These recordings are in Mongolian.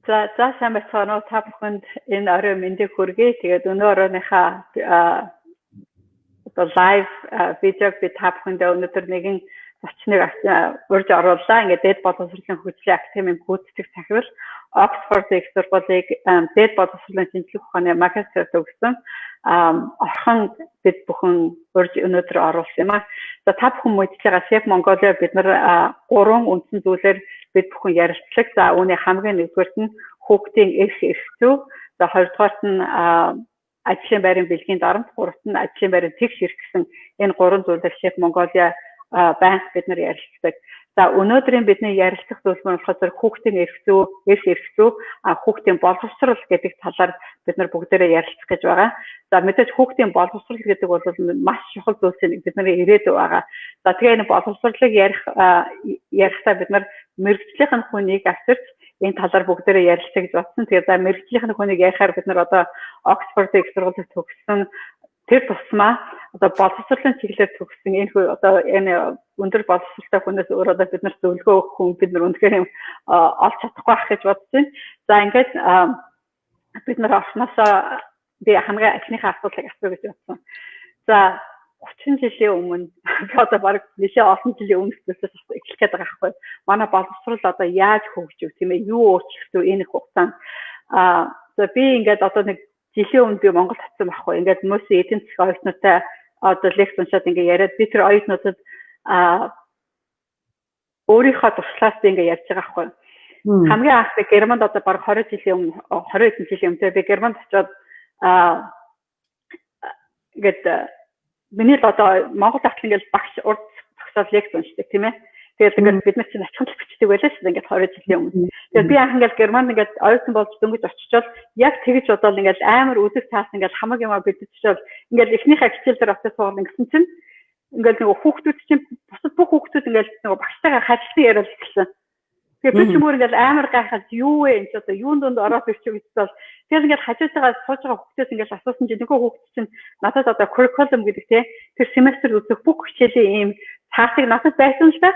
За сайн байцгаана уу, та бүхэнд энэ орой мэндийг хүргэе. Тэгээд өнөө оройныхаа одоо лайв видеог би та бүхэндээ өнөөдөр нэгэн зочныг урьж орууллаа. Ингээд дээд боловсролын хөгжлийн академийн гүйцэтгэх захирал Oxford их сургуулийг дээд боловсролын шинжлэх ухааны магистр төгссөн орхон бид бүхэн урьж өнөөдөр оруулсан юм аа. За та бүхэн мэдж байгаа Chef Mongolia бид нар гурван үндсэн зүйлээр бид бүхэн ярилцлаа. За үүний хамгийн нэгдүгээрт нь хүүхдийн эрх зүй, за хоёрдугаарт нь ажлын байрын бэлгийн дарамт, гуравт нь ажлын байрын тэгш эрх гэсэн энэ гурван зүйлээр Chef Mongolia банк бид нар ярилцдаг. За өнөөдрийн бидний ярилцах зүйл нь болохоор хүүхдийн эрх зүй, хүүхдийн боловсрол гэдэг талаар бид нар бүгдээрээ ярилцах гэж байгаа. За мэдээж хүүхдийн боловсрол гэдэг бол маш чухал зүйлс бид нар ирээдүй байгаа. За тэгээ энэ боловсролыг ярихдаа бид нар мэргэжлийн хүнийг авчирч энэ талаар бүгдээрээ ярилцах гэж бодсон. Тэгээ за мэргэжлийн хүнийг ярихаар бид нар одоо Oxford их сургуулийг төгссөн тэр тусмаа одоо боловсролын чиглэлээр төгссөн энэ одоо энэ өндөр боловсролтой хүнээс өөр одоо бид нар зөвлөгөө өгөх хүн бид нар үнэхээр юм олж чадахгүй байх гэж бодсон. За ингээд бид нар орсноосоо би хамгийн ажлынхаа асуудлыг асууя гэж бодсон. За 30 жилийн өмнө би одоо баг нэшээ олон жилийн өмнөөс эхлэх гээд байгаа байхгүй. Манай боловсрол одоо яаж хөгжив тийм ээ, юу өөрчлөгдөв энэ хугацаанд. За би ингээд одоо нэг жилийн өмнө би Монгол татсан байхгүй. Ингээд хүмүүсийн эдийн засгийн оюутнуудтай одоо лекц уншаад ингээд яриад би тэр оюутнуудад өөрийнхөө туршлагаас би ингээд ярьж байгаа байхгүй. Хамгийн анх би Германд одоо баг 20 жилийн өмнө би Германд очиод ингээд миний л одоо Монгол ахлын ингээд багш урд багшаар лекц уншдаг тийм ээ. Тэгээд ингээд бид нар чинь ачаалал бичдэг байлаа шүү дээ ингээд 20 жилийн өмнө. Тэгээд би анх ингээд Германд ингээд оюутан болж дөнгөж очичоод яг тэгж бодоод ингээд амар үзэг цаас ингээд хамаг юмаа бидчихвэл ингээд эхнийхээ хичээл дээр очиж суугаад ингэсэн чинь ингээд нөгөө хүүхдүүд чинь бусад бүх хүүхдүүд ингээд нөгөө багштайгаа харилцан яриад эхэлсэн. Тэгээд би ч юм уу ингээд амар гайхаад юу вэ энэ ч одоо юунд донд ороод ирчих гэж бол тэгээд ингээд хажууд байгаа сууж байгаа хүүхдээс ингээд асуусан чинь нөгөө хүүхд чинь надад одоо curriculum гэдэг тэр семестр үзэх бүх хичээлийн ийм цаасыг надад байсан л да.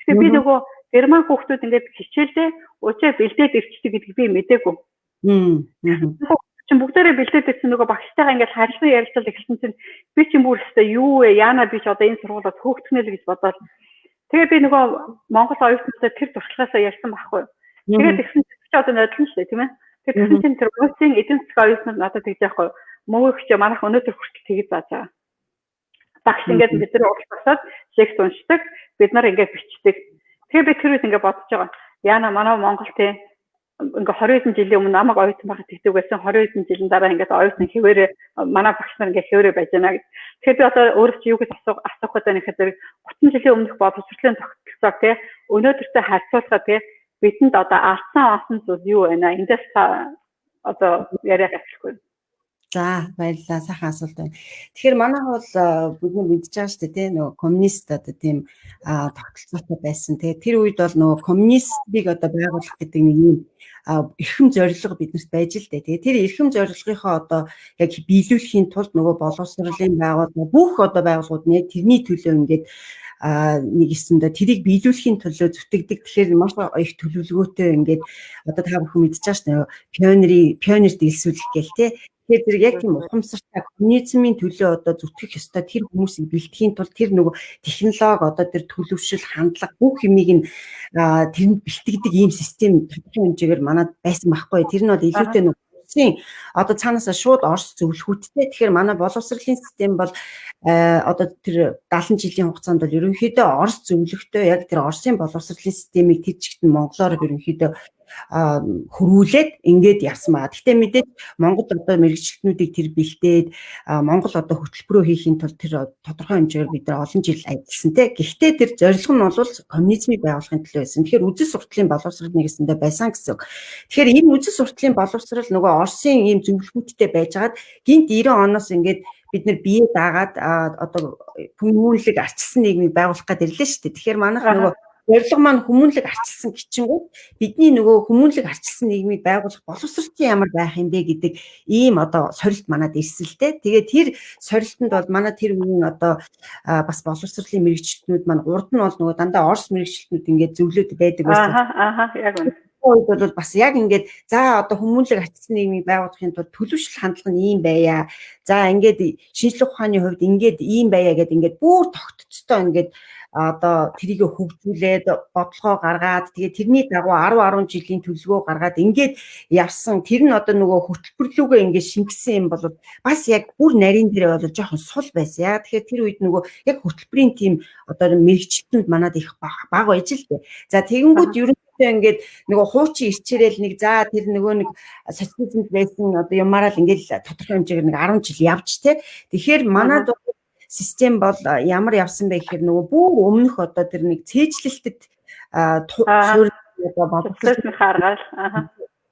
Тэгэхээр би нөгөө герман хүүхдүүд ингээд хичээлдээ уучаа бэлдээд ирчихдэг гэдгийг би мэдээгүй. Чинь бүгдээрээ бэлдээд ирсэн нөгөө багштайгаа ингээд харилцан ярилцал эхэлсэн чинь би ч юм бүр өстой юу вэ яана би ч одоо энэ сургуулиуд хөөгдөхнэ л гэж бодоод тэгээ би нөгөө Монгол оюутнуудад тэр туршлагаасаа ярьсан байхгүй. Тэгээд тэгсэн чинь одоо нодлон шүү дээ тийм ээ. Тэр тэгсэн чинь тэр Русын эдийн засгийн оюутнууд надад тэгж яахгүй. Мөнгө ч манайх өнөөдөр хүртэл тэгж зааж байгаа. Багш ингээд бидний уулзсаад лекц уншдаг, бид нар ингээд бичдэг. Тэгээ би тэр үед ингээд бодож байгаа. Яна манай Монгол тийм ингээд 20 хэдэн жилийн өмнө намайг оюутан байхад тэгдэг байсан. 20 хэдэн жилийн дараа ингээд оюутан хэвээрээ манай багш нар ингээд хэвээрээ байж байна гэж. Тэгэхээр би одоо өөрөө чи юу гэж асуух гэдэг нь ихээр 30 жилийн өмнөх боловсролын тогтолцоо тий өнөөдөртэй харьцуулахад тий бидэнд одоо алдсан онсон зүйл юу байна? Эндээс та одоо яриа гаргахгүй. За баярлалаа, сайхан асуулт байна. Тэгэхээр манайх бол бидний мэдж байгаа шүү дээ тийм нөгөө коммунист одоо тийм тогтолцоотой байсан. Тэгээ тэр үед бол нөгөө коммунистыг одоо байгуулах гэдэг нэг юм эрхэм зорилго биднэрт байж л дээ. Тэгээ тэр эрхэм зорилгынхоо одоо яг биелүүлэхийн тулд нөгөө боловсролын байгууллага бүх одоо байгууллагууд нь тэрний төлөө ингээд нэг эсэндээ тэрийг биелүүлэхийн төлөө зүтгэдэг. Тэгэхээр маш их төлөвлөгөөтэй ингээд одоо та бүхэн мэдж байгаа шүү дээ. Пионер дэлсүүлэх гээл тийм. Тэгэхээр тэр яг тийм ухамсартай коммунизмын төлөө одоо зүтгэх ёстой тэр хүмүүсийг бэлтгэхийн тулд тэр нөгөө технологи одоо тэр төлөвшил хандлага бүх юмыг нь тэрэнд бэлтгэдэг ийм систем тодорхой хэмжээгээр манад байсан байхгүй. Тэр нь бол илүүтэй нөгөө одоо цаанаасаа шууд Орос зөвлөхүүдтэй. Тэгэхээр манай боловсролын систем бол одоо тэр 70 жилийн хугацаанд бол ерөнхийдөө Орос зөвлөхтэй яг тэр Оросын боловсролын системийг тэр чигтэн монголоор ерөнхийдөө хөрвүүлээд ингээд явсан байгаа. Гэхдээ мэдээж Монгол одоо мэргэжилтнүүдийг тэр бэлдээд Монгол одоо хөтөлбөрөө хийхийн тулд тэр тодорхой хэмжээгээр бид нар олон жил ажилласан те. Гэхдээ тэр зорилго нь бол коммунизмыг байгуулахын төлөө байсан. Тэгэхээр үзэл сурталын боловсрол нэгэсэндээ байсан гэсэн үг. Тэгэхээр энэ үзэл сурталын боловсрол нөгөө Оросын ийм зөвлөхүүдтэй байжгаад гинт 90 оноос ингээд бид нар бие даагаад одоо хүмүүнлэг арчилсан нийгмийг байгуулах гээд ирлээ шүү дээ. Тэгэхээр манайх нөгөө зорилго маань хүмүүнлэг арчилсан гिचингүүд бидний нөгөө хүмүүнлэг арчилсан нийгмийг байгуулах боловсролын ямар байх юм бэ гэдэг ийм одоо сорилт манад ирсэлтэй. Тэгээд тэр сорилтонд бол манай тэр үеийн одоо бас боловсролын мэргэжилтнүүд маань урд нь бол нөгөө дандаа Орос мэргэжилтнүүд ингээд зөвлөд байдаг байсан. Яг үнэ. үед бол бас яг ингээд за одоо хүмүүнлэг ачсан нийгмийг байгуулахын тулд төлөвшил хандлага нь ийм байя. За ингээд шинжлэх ухааны хувьд ингээд ийм байя гэдэг ингээд бүр тогтцтой ингээд одоо тэрийг хөгжүүлээд бодлогоо гаргаад тэгээ тэрний дагуу 10 жилийн төлөвлөгөө гаргаад ингээд явсан. Тэр нь одоо нөгөө хөтөлбөрлүүгээ ингээд шингэсэн юм бол бас яг бүр нарийн дээрээ бол жоохон сул байсан. Яа тэгэхээр тэр үед нөгөө яг хөтөлбөрийн тим одоо мэрэгчлэлтүүд манад их бага байж л дээ. За тэгэнгүүт ерөнхийдөө ингээд нөгөө хуучин ирчээрэл нэг за тэр нөгөө нэг социализмд байсан одоо юмараа л ингээд тодорхой хэмжээгээр нэг 10 жил явж тэ. Тэгэхээр манад систем бол ямар явсан бэ гэхээр нөгөө бүр өмнөх одоо тэр нэг цээжлэлтэд суурь одоо бодлогын харгаал.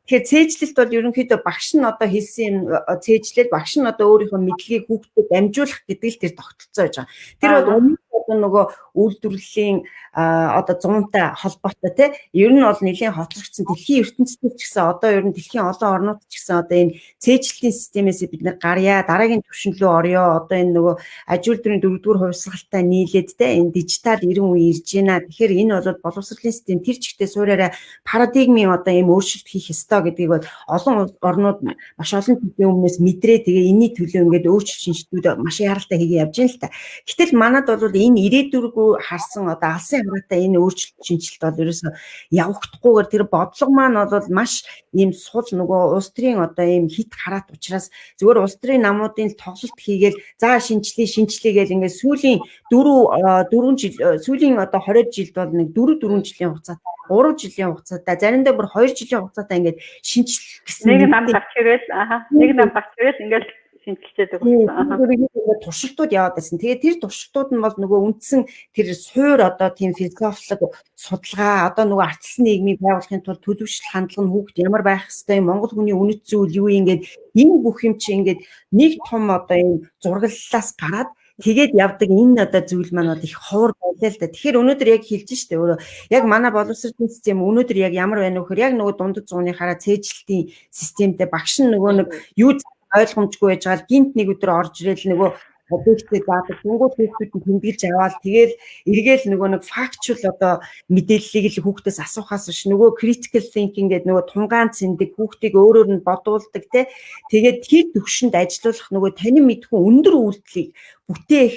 Тэгэхээр цээжлэлт бол ерөнхийдөө багш нь одоо хэлсэн цээжлэл багш нь одоо өөрийнхөө мэдлэгийг хүүхдэд дамжуулах гэдэг л тэр тогтолцоо байж байгаа. Тэр бол өмнө одоо нөгөө үйлдвэрлэлийн одоо 100-тай холбоотой тий ер нь бол нэлийн хоцрогдсон дэлхийн ертөнцийн ч гэсэн одоо ер нь дэлхийн олон орнууд ч гэсэн одоо энэ цээжлэлийн системээс бид нэр гарья дараагийн түвшин рүү орё одоо энэ нөгөө аж үйлдвэрийн 4-р хувьсгалтай нийлээд тий энэ дижитал 90 үе ирж байна. Тэгэхээр энэ бол боловсролын систем тэр чигтээ суураараа парадигмын одоо ийм өөрчлөлт хийх ёстой гэдгийг бол олон орнууд маш олон төрлийн өмнөөс мэдрээ тэгээ энэний төлөө ингээд өөрчлөлт шинжилгүүд маш яралтай хийгээ явж байна л та. Гэтэл манад бол энэ ирээдүргүү харсан одоо алсын хараатай энэ өөрчлөлт шинжилт бол ерөөсөө явагдахгүйгээр тэр бодлого маань бол маш ийм сул нөгөө улс төрийн одоо ийм хит хараат учраас зүгээр улс төрийн намуудын тоглолт хийгээл за шинжилээ гэл ингээд сүүлийн 4 жил сүүлийн одоо 20 жилд бол нэг 4 жилийн хугацаатай 3 жилийн хугацаатай заримдаа бүр 2 жилийн хугацаатай ингээд шинжилэх гэсэн нэг нам гарч ирэл ингээд шинжилчээд байгаа. Тэгээд туршилтууд яваад байсан. Тэгээд тэр туршилтууд нь бол нөгөө үндсэн тэр суур одоо тийм философик судалгаа одоо нөгөө ардчилсан нийгмийг байгуулахын тулд төлөвшил хандлага нь хүүхд ямар байх ёстой юм Монгол хүний үнэт зүйл юу ингээд энэ бүх юм чи ингээд нэг том одоо энэ зураглалаас гараад тэгээд явдаг энэ одоо зүйл маань их ховор байлаа л да. Тэгэхээр өнөөдөр яг хэлж штэ өөрөө яг манай боловсролын систем өнөөдөр яг ямар байна вэ гэхээр яг нөгөө дундад зууны хараа цээжлэлтийн системтэй багш нь нөгөө нэг юу ойлгомжгүй байж байгаа гинт нэг өдөр орж ирэл нөгөө объектыг заадаг тэнгууд хүүхдүүд нь тэмдэглэж аваад тэгэл эргээл нөгөө нэг фактчул одоо мэдээллийг л хүүхдээс асуухаас биш нөгөө critical thinking гэдэг нөгөө тунгаан цэндэг хүүхдийг өөрөөр нь бодуулдаг те тэгээд тэр төвшөнд ажиллах нөгөө танин мэдхүн өндөр үйлдэлийг бүтээх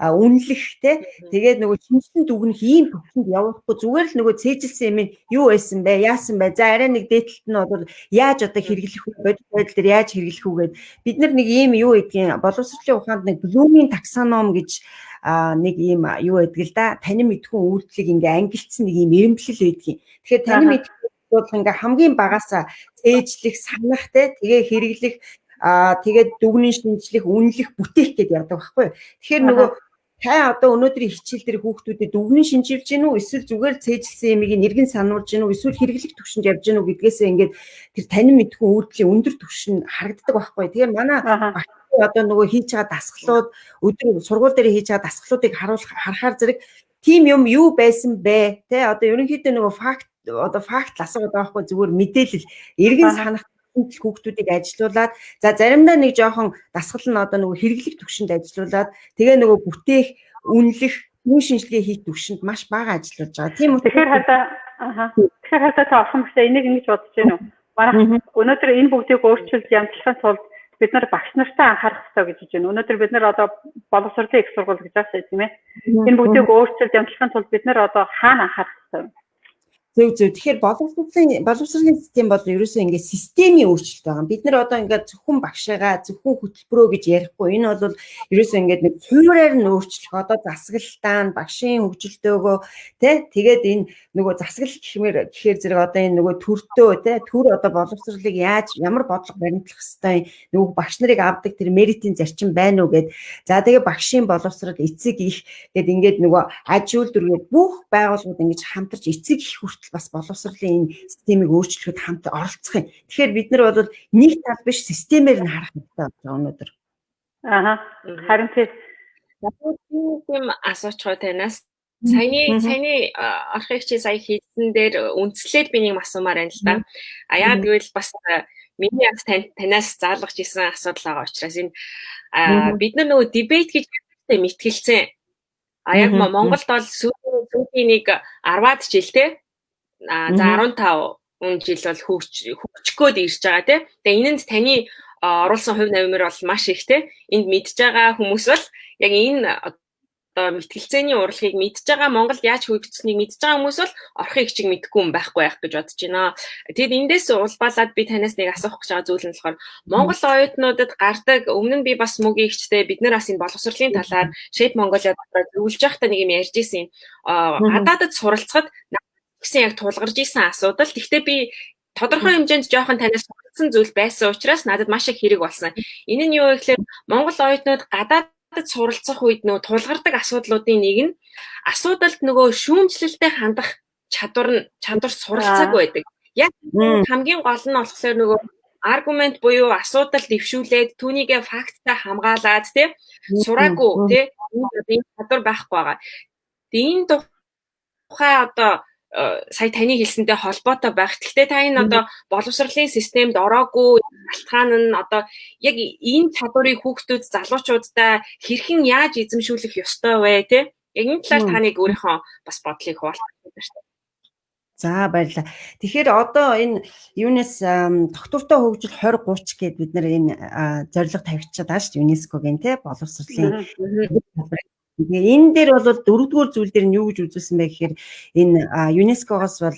үнэлэх те тэгээд нөгөө шинжлэн дүгнэх ийм төвшөнд явуулахгүй зүгээр л нөгөө цээжилсэн юм юу байсан бэ яасан бэ за арай нэг дээдлэлт нь бол яаж одоо хэрэглэх үү бодит байдал дээр яаж хэрэглэх үү гэд бид нар нэг ийм юу гэдгийг боловсролын ухаанд нэг Bloom-ийн таксоном гэж нэг ийм юу гэдэг л да танин мэдхүн үйлдэлийг ингээ ангилсан нэг ийм эренбэлэл байдгийг тэгэхээр танин мэдхүн бол ингээ хамгийн багаасаа цээжлэх санах те тэгээ хэрэглэх тэгээд дүгнэн шинжлэх үнэлэх бүтээх гэдээ яадаг байхгүй тэгэхээр нөгөө та одоо өнөөдрийн хичээл дээр хүүхдүүдэд дүгнэн шинжилж гин үү эсвэл зүгээр цээжилсэн ямиг нэргэн сануулж гин үү эсвэл хэрэглэх төвшөнд явж гин үү гэдгээсээ ингээд тэр танин мэдхүн үйлдэлийн өндөр төвшин харагддаг байхгүй. Тэгэхээр манай одоо нөгөө хийж байгаа дасгалууд өдөр сургууль дээр хийж байгаа дасгалуудыг харахаар зэрэг тийм юм юу байсан бэ те одоо ерөнхийдөө нөгөө факт асуугаад байгаа байхгүй зүгээр мэдээлэл эргэн санах хүүхдүүдийг ажилуулад за заримдаа нэг жоохон дасгал нь одоо нөгөө хэрэглэх төвшөнд ажилуулад тэгээ нөгөө бүтээх үнэлэх үн шинжилгээ хийх төвшөнд маш бага ажиллаж байгаа. Тийм үү? Тэгэхээр хадаа та орхон багшаа энийг ингэж бодож байна уу? Манай өнөөдөр энэ бүгдийг өөрчилж ямжлахын тулд бид нар багш нартай анхаарах хэрэгтэй гэж хэлж байна. Өнөөдөр бид нар одоо боловсролын их сургууль гэж байна тийм ээ. Энэ бүгдийг өөрчилж ямжлахын тулд бид нар одоо хаана анхаарах хэрэгтэй вэ? Зөв. Тэгэхээр боловсролын систем бол ерөөсөө ингээд системийн өөрчлөлт байгаа. Бид нар одоо ингээд зөвхөн багшаагаа зөвхөн хөтөлбөрөө гэж ярихгүй. Энэ бол ерөөсөө ингээд нэг хуураар нь өөрчлөх. Одоо засаглалтаа, багшийн хөгжилтөөгөө тэгээд энэ нөгөө засаглал гэхээр зэрэг одоо энэ нөгөө төртөө төр одоо боловсролыг ямар бодлого баримтлах хэвтэй нөгөө багш нарыг авдаг тэр меритийн зарчим байна уу гэд. За тэгээ багшийн боловсрол эцэг их гэд ингээд нөгөө аж үйлдвэргээд бүх байгууллагууд ингэж хамтарч эцэг их бас боловсролын энэ системийг өөрчлөхөд хамт оролцох юм. Тэгэхээр бид нар бол нэг тал биш системээр нь харах хэрэгтэй байна өнөөдөр. Харин тийм асуучгаа танаас саяны орхыг чи сая хийсэн дээр үндслээд би нэг асуумаар байна л да. Яг гэвэл бас миний танаас заалгаж исэн асуудал байгаа учраас энэ бид нар нөгөө дебет гэж мэтгэлцэн. Яг Монголд бол сүүлийн нэг 10-аад жил те за 15 жил бол хөгжгөөд ирж байгаа тий. Тэгээ энэнд таны оруулсан хувь нэмэр бол маш их тий. Энд мэдж байгаа хүмүүс бол яг энэ одоо мэтгэлцээний урлагийг мэдж байгаа Монголд яаж хөгжсөнийг мэдж байгаа хүмүүс бол орхын хичиг мэдэхгүй юм байхгүй байх гэж бодож байна. Тэгэд эндээс улбалаад би танаас нэг асуух гэж байгаа зүйл нь болохоор Монгол оюутнуудад гардаг өмнө нь би бас мөгийн ихчтэй бид нар бас энэ боловсролын талаар Shape Mongolia зөвлөж байхдаа нэг юм ярьж ирсэн. Гадаадд суралцахад гэсэн яг тулгарч исэн асуудал. Гэхдээ би тодорхой хэмжээнд жоохон танаас суралцсан зүйл байсан учраас надад маш их хэрэг болсон. Энэ нь юу гэхээр Монгол оюутнууд гадаадд суралцах үед нөгөө тулгардаг асуудлуудын нэг нь асуудалд нөгөө шүүмжлэлтэй хандах чадвар суралцаагүй байдаг. Яг хамгийн гол нь болохоор нөгөө аргумент буюу асуудал дэвшүүлээд түүнийгээ факттай хамгаалаад тий сураагүй тий энэ чадвар байхгүй байгаа. Тэгээ энэ тухай одоо сая таны хэлсэнтэй холбоотой байх. Гэхдээ та энэ одоо боловсролын системд ороогүй шалтгаан нь одоо яг энэ чадварыг хүүхдүүд залуучуудаа хэрхэн яаж эзэмшүүлэх ёстой вэ те? Яг энэ талаар та нэг өөрийнхөө бас бодлыг хуваалцах гэдэг шүү. За баярлалаа. Тэгэхээр одоо энэ юунес тогтвортой хөгжил 2030 гэдээ бид нар энэ зорилго тавьчихад байгаа шүү дээ. ЮНЕСКО-гийн те боловсролын тэгээ энэ дээр бол дөрөвдүгээр зүйл дээр нь юу гэж үзүүлсэн бэ гэхээр энэ ЮНЕСКО-гоос бол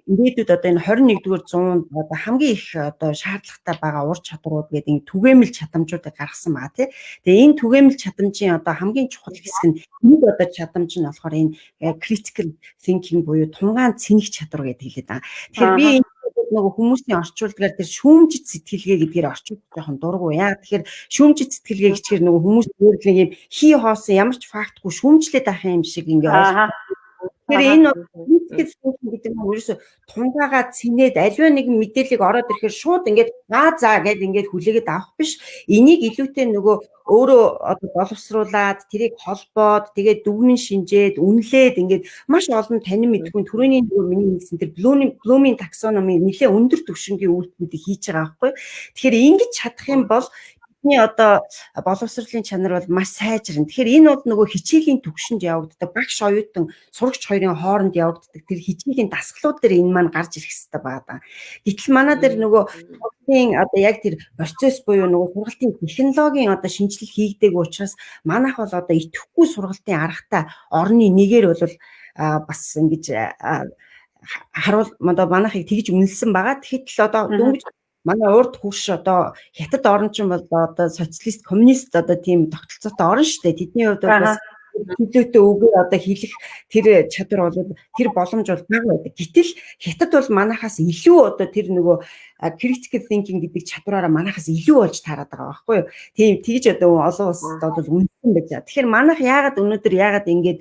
ирээдүйд одоо энэ 21-р зуунд одоо хамгийн их одоо шаардлагатай байгаа ур чадварууд гэдэг энэ түгээмэл чадамжуудыг гаргасан байгаа тий. Тэгээ энэ түгээмэл чадамжийн одоо хамгийн чухал хэсэг нь нэг одоо чадамж нь болохоор энэ critical thinking буюу тунгаан цэник чадвар гэдэг хэлээд байгаа. Тэгэхээр би нөгөө хүмүүсийн орчуулдгаар тэр шүүмжит сэтгэлгээ гэдгээр орчуулж жоохон дургу. Яа тэгэхээр шүүмжит сэтгэлгээ гэхээр нөгөө хүмүүс өөр нэг юм хий хоосон ямар ч фактгүй шүүмжлээд авах юм шиг ингээ. Тэгэхээр энэ гэдэг нь ерөөсө тунгаагаа цэнээд аливаа нэгэн мэдээллийг ороод ирэхээр шууд ингээд заа гэд ингээд хүлээгээд авах биш. Энийг илүүтэй нөгөө өөрөө одоо боловсруулад тэрийг холбоод тэгээд дүгнэн шинжээд үнэлээд ингээд маш олон танин мэдгүй түрүүний нөгөө миний хэлсэн тэр Bloom-ийн таксономи нэлээ өндөр түвшингийн үйлдэлүүдийг хийж байгаа байхгүй. Тэгэхээр ингэж чадах юм бол бидний одоо боловсролын чанар бол маш сайжирна. Тэгэхээр энэ бол нөгөө хичээлийн түвшинд явагддаг багш оюутан сурагч хоёрын хооронд явагддаг тэр хичээлийн дасгалууд дээр энэ маань гарч ирэх хэрэгтэй байгаа. Гэтэл манай дээр нөгөө сургалтын одоо яг тэр процесс буюу нөгөө сургалтын технологийн одоо шинжилэл хийгдэг учраас манайх бол одоо идэвхгүй сургалтын аргатай орны нэгээр бол бас ингэж харуул одоо манайхыг тэгж үнэлсэн байгаа. Тэгэхдээ одоо дөнгөж манай урд хурш одоо хятад орн ч юм бол одоо социалист коммунист одоо тийм тогтолцоотой орн шүү дээ. Тэдний хувьд бас төлөөтэй үгээр одоо хэлэх тэр чадвар бол тэр боломж бол бага байдаг. Гэтэл хятад бол манайхаас илүү одоо тэр нөгөө critical thinking гэдэг чадвараараа манайхаас илүү болж таарад байгаа байхгүй юу. Тийм тэгж одоо олон улсад бол үнэлсэн байж байгаа. Тэгэхээр манайх яагаад ингэж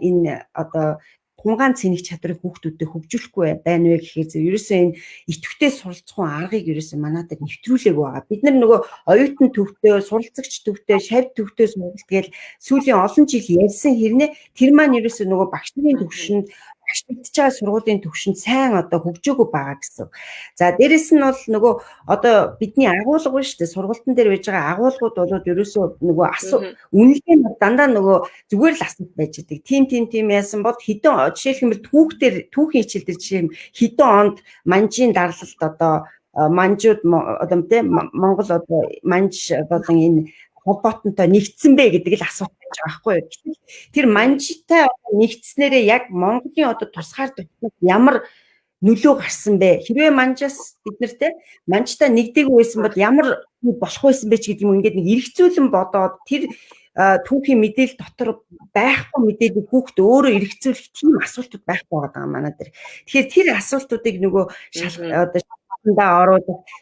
энэ одоо тунгаан цэник чадрыг хүүхдүүдэд хөгжүүлэхгүй байна вэ гэхээр ерөөсөө энэ идэвхтэй суралцах аргыг ерөөсөө манайд нэвтрүүлээг байгаа. Бид нар нөгөө оюутан төвтэй, суралцагч төвтэй, шавь төвтэй сургалт гээл сүүлийн олон жил ярьсан хэрнээ тэр маань ерөөсөө нөгөө багш нарын төвшөнд багш мэдж байгаа сургуулийн төвшөнд сайн одоо хөгжөөгөө байгаа гэсэн. За дээрэс нь бол нөгөө одоо бидний агуулга байна шүү дээ. Сургалтын дээр байж байгаа агуулгууд бол ерөөсөө нөгөө үнэлгээ нь дандаа нөгөө зүгээр л асуулт байж байгаа. Тим яасан бол хэдэн жишээлбэл түүхийн хичээл дээр жишээ хэдэн онд манжийн дарлалт одоо манжууд одоо тийм Монгол одоо манж болон энэ холбоотонтой нэгдсэн бэ гэдэг л асуулт байж байгаа байхгүй юу. Тэр манжтай нэгдснээрээ яг Монголын одоо тусгаар төвчмөд ямар нөлөө гарсан бэ? Хэрвээ манжаас бид нартэй манжтай нэгдээгүй байсан бол ямар болох байсан бэ ч гэдэг юм ингээд нэг эргцүүлэн бодоод тэр түүхийн мэдээлэл дотор байхгүй мэдээлэл хүүхд өөрөө эргцүүлэх тийм асуултууд байхгүй байгаа манай дээр. Тэгэхээр тэр асуултуудыг нөгөө одоо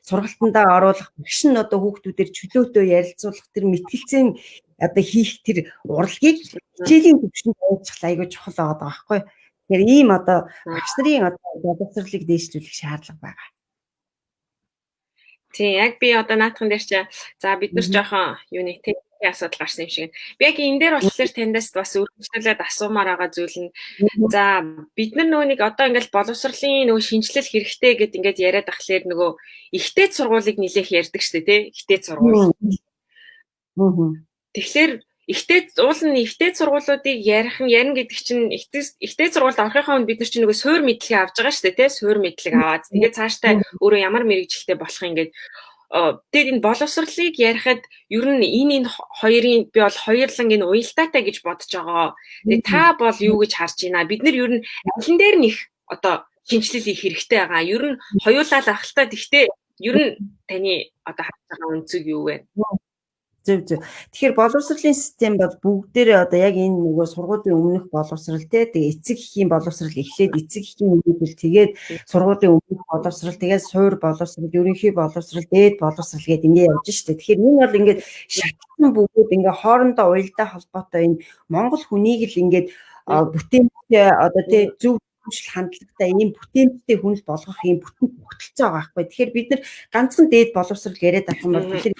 сургалтандаа оруулах багш нь одоо хүүхдүүдээр чөлөөтэй ярилцуулах тэр мэтгэлцэн одоо хийх тэр урлагийг хичээлийн төвшөнд оруулах айгүй чухал байгаа байхгүй. Тэгэхээр ийм одоо багш нарын одоо боловсролыг дээшлүүлэх шаардлага байгаа. Тийм яг би одоо наадхан дээр чи за бид нар жоохон юуны техникийн асуудал гарсан юм шиг. Би яг энэ дээр болохоор таньдаас бас үргэлжлүүлээд асуумаар байгаа зүйл нь за бид нар нөгөө нэг одоо ингээл боловсролын нөгөө шинжилэл хэрэгтэй гэд ингээд яриад ахлаар нөгөө ихтэй сургуулийг нэлээх ярьдаг штэ тий ихтэй сургууль. Тэгэхээр уул нь ихтэй сургуулиудыг ярина гэдэг чинь ихтэй сургуульд орохынхаа үед бид нар чинь нөгөө суур мэдлэгээ авч байгаа шүү дээ, тий? Суур мэдлэг аваад тэгээд цаашдаа өөрөө ямар мэрэгжилтэй болох юм гээд тэгээд энэ боловсролыг ярихад ер нь энэ хоёрын би бол хоёрлан энэ уялдаатай гэж бодож байгаа. Тэгээд та бол юу гэж харж байна? Бид нар ер нь алин дээр нэх одоо шинжилэл хийх хэрэгтэй байгаа. Ер нь хоёулаа л ахaltaа тэгтээ ер нь таны одоо харж байгаа үнцэг юу вэ? Зөв. Тэгэхээр боловсролын систем бол бүгдээрээ одоо яг энэ нөгөө сургуулийн өмнөх боловсрол тэгээ эцэг эхийн боловсрол эхлээд эцэг эхийн үйлдэл тэгээд сургуулийн өмнөх боловсрол тэгээд суур боловсрол, ерөнхий боловсрол, дээд боловсрол гэдэг ингэ явж штэ. Тэгэхээр энэ бол ингээд шатсан бүгд ингээ хоорондоо уялдаа холбоотой энэ Монгол хүнийг л ингээд бүтээмжтэй одоо тэгээ зөв хандлагатай ийм бүтээмжтэй хүн болгох ийм бүтэн тогтолцоо байгаа байхгүй. Тэгэхээр бид нар ганцхан дээд боловсрол яриад авах юм бол бид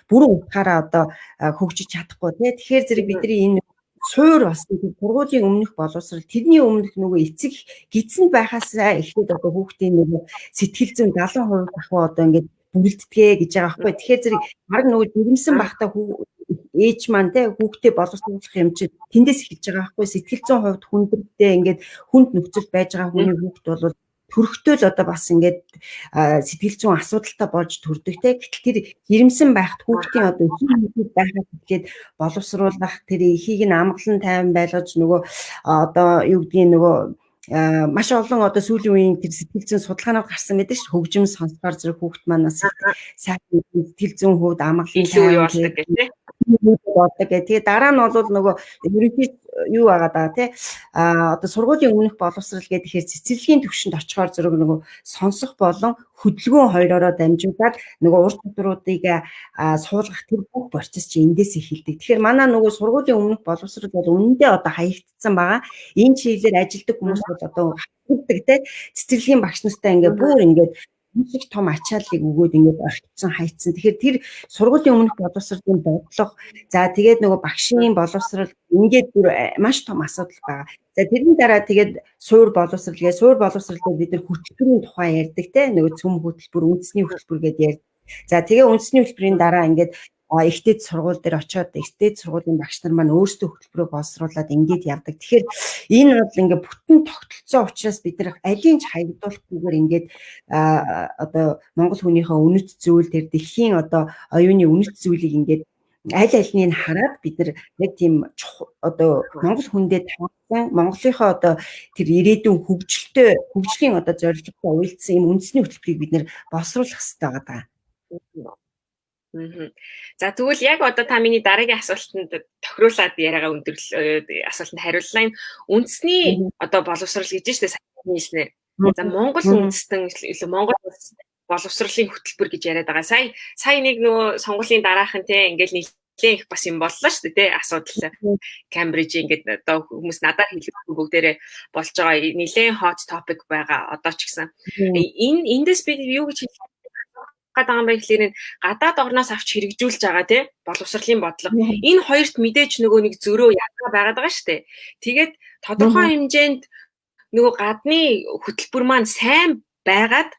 бүрэн утгаараа одоо хөгжиж чадахгүй тий. Тэгэхээр зэрэг бидний энэ суур бас сургуулийн өмнөх боловсрал тэрний өмнөх нөгөө эцэг гидсэнд байхаасаа эхлээд одоо хүүхдийн нөгөө сэтгэл зүйн 70% ахва одоо ингээд бүрэлдэхээ гэж байгаа байхгүй. Тэгэхээр зэрэг баг нөгөө жирэмсэн багтаа ээж маань тий хүүхдээ боловсруулах юм чи тэндээс эхэлж байгаа байхгүй. Сэтгэл зүйн хувьд хүндрэдтэй ингээд хүнд нөхцөл байж байгаа хүний хүүхд бол төрөхтэй л одоо бас ингээд сэтгэл зүйн асуудалтай болж төрдөг те. Гэтэл тэр жирэмсэн байхад хүүхдийн одоо хийх байхад тэгээд боловсруулах тэр эхийг нь амгалан тайван байлгаж нөгөө одоо юу гэдгийг нөгөө маш олон одоо сүүлийн үеийн тэр сэтгэл зүйн судалгаанууд гарсан байдаг ш. Хөгжим сонсгоор зэрэг хүүхд манаас сайхан сэтгэл зүйн хувьд амгалан тайван болдог гэх тийм. Тэгээд дараа нь бол нөгөө ерөнхий юу байгаа даа тий одоо сургуулийн өмнөх боловсрал гэхээр цэцэрлэгийн төвшөнд очихоор зэрэг нөгөө сонсох болон хөдөлгөөн хоёроо дамжуулаад нөгөө ур чадваруудыг суулгах тэр бүх процесс чинь эндээс эхэлдэг. Тэгэхээр манай нөгөө сургуулийн өмнөх боловсрал бол үнэндээ одоо хаягдсан байгаа. Энэ чиглэлээр ажилладаг хүмүүс бол одоо хатдаг тий цэцэрлэгийн багш нартай ингээд бүр ингээд их том ачааллыг өгөөд ингээд орчсон хайцсан. Тэгэхээр тэр сургуулийн өмнөх боловсролын бодлого за тэгээд нөгөө багшийн боловсрол ингээд бүр маш том асуудал байгаа. За тэрний дараа тэгээд суур боловсрол гээ суур боловсролд бид нар хөтөлбөрийн тухай ярьдаг те нөгөө цөм хөтөлбөр үндэсний хөтөлбөр гэдээ ярьдаг. За тэгээ үндэсний хөтөлбөрийн дараа ингээд ихтэй сургууль дээр очиод ихтэй сургуулийн багш нар маань өөрсдөө хөтөлбөрөөр боловсруулад ингээд явдаг. Тэгэхээр энэ бол ингээд бүтэн тогтолцоо учраас бид нар алийг ч хаягдуулахгүйгээр ингээд одоо Монгол хүнийхээ үнэт зүйл тэр дэлхийн одоо оюуны үнэт зүйлийг ингээд аль альнийг хараад бид нар яг тийм одоо Монгол хүндээ тавьсан Монголынхоо одоо тэр ирээдүйн хөгжлийн одоо зорилготой уялдсан юм үндэсний хөтөлбөрийг бид нар боловсруулах хэрэгтэй байгаа. За тэгвэл яг одоо та миний дараагийн асуултанд тохируулаад яриагаа асуултанд хариуллаа. Үндэсний одоо боловсрал гэж штэ сайн хэлснээр. За Монгол үндэстэн Монгол боловсролын хөтөлбөр гэж яриад байгаа. Сая нэг нөгөө сонгуулийн дараахан те ингээл нэлээд их бас юм боллоо штэ те асуудал. Кембриж ингээд одоо хүмүүс надад хэлэх бүгдээрээ болж байгаа нэлээд hot topic байгаа одоо ч гэсэн. Эндээс бид юу гэж гадаан байхлаар гадаад орноос авч хэрэгжүүлж байгаа тий боловсролын бодлого энэ хоёрт мэдээж нөгөө нэг зөрөө ялгаа байгаад байгаа шүү дээ. Тэгээд тодорхой хэмжээнд нөгөө гадны хөтөлбөр маань сайн байгаад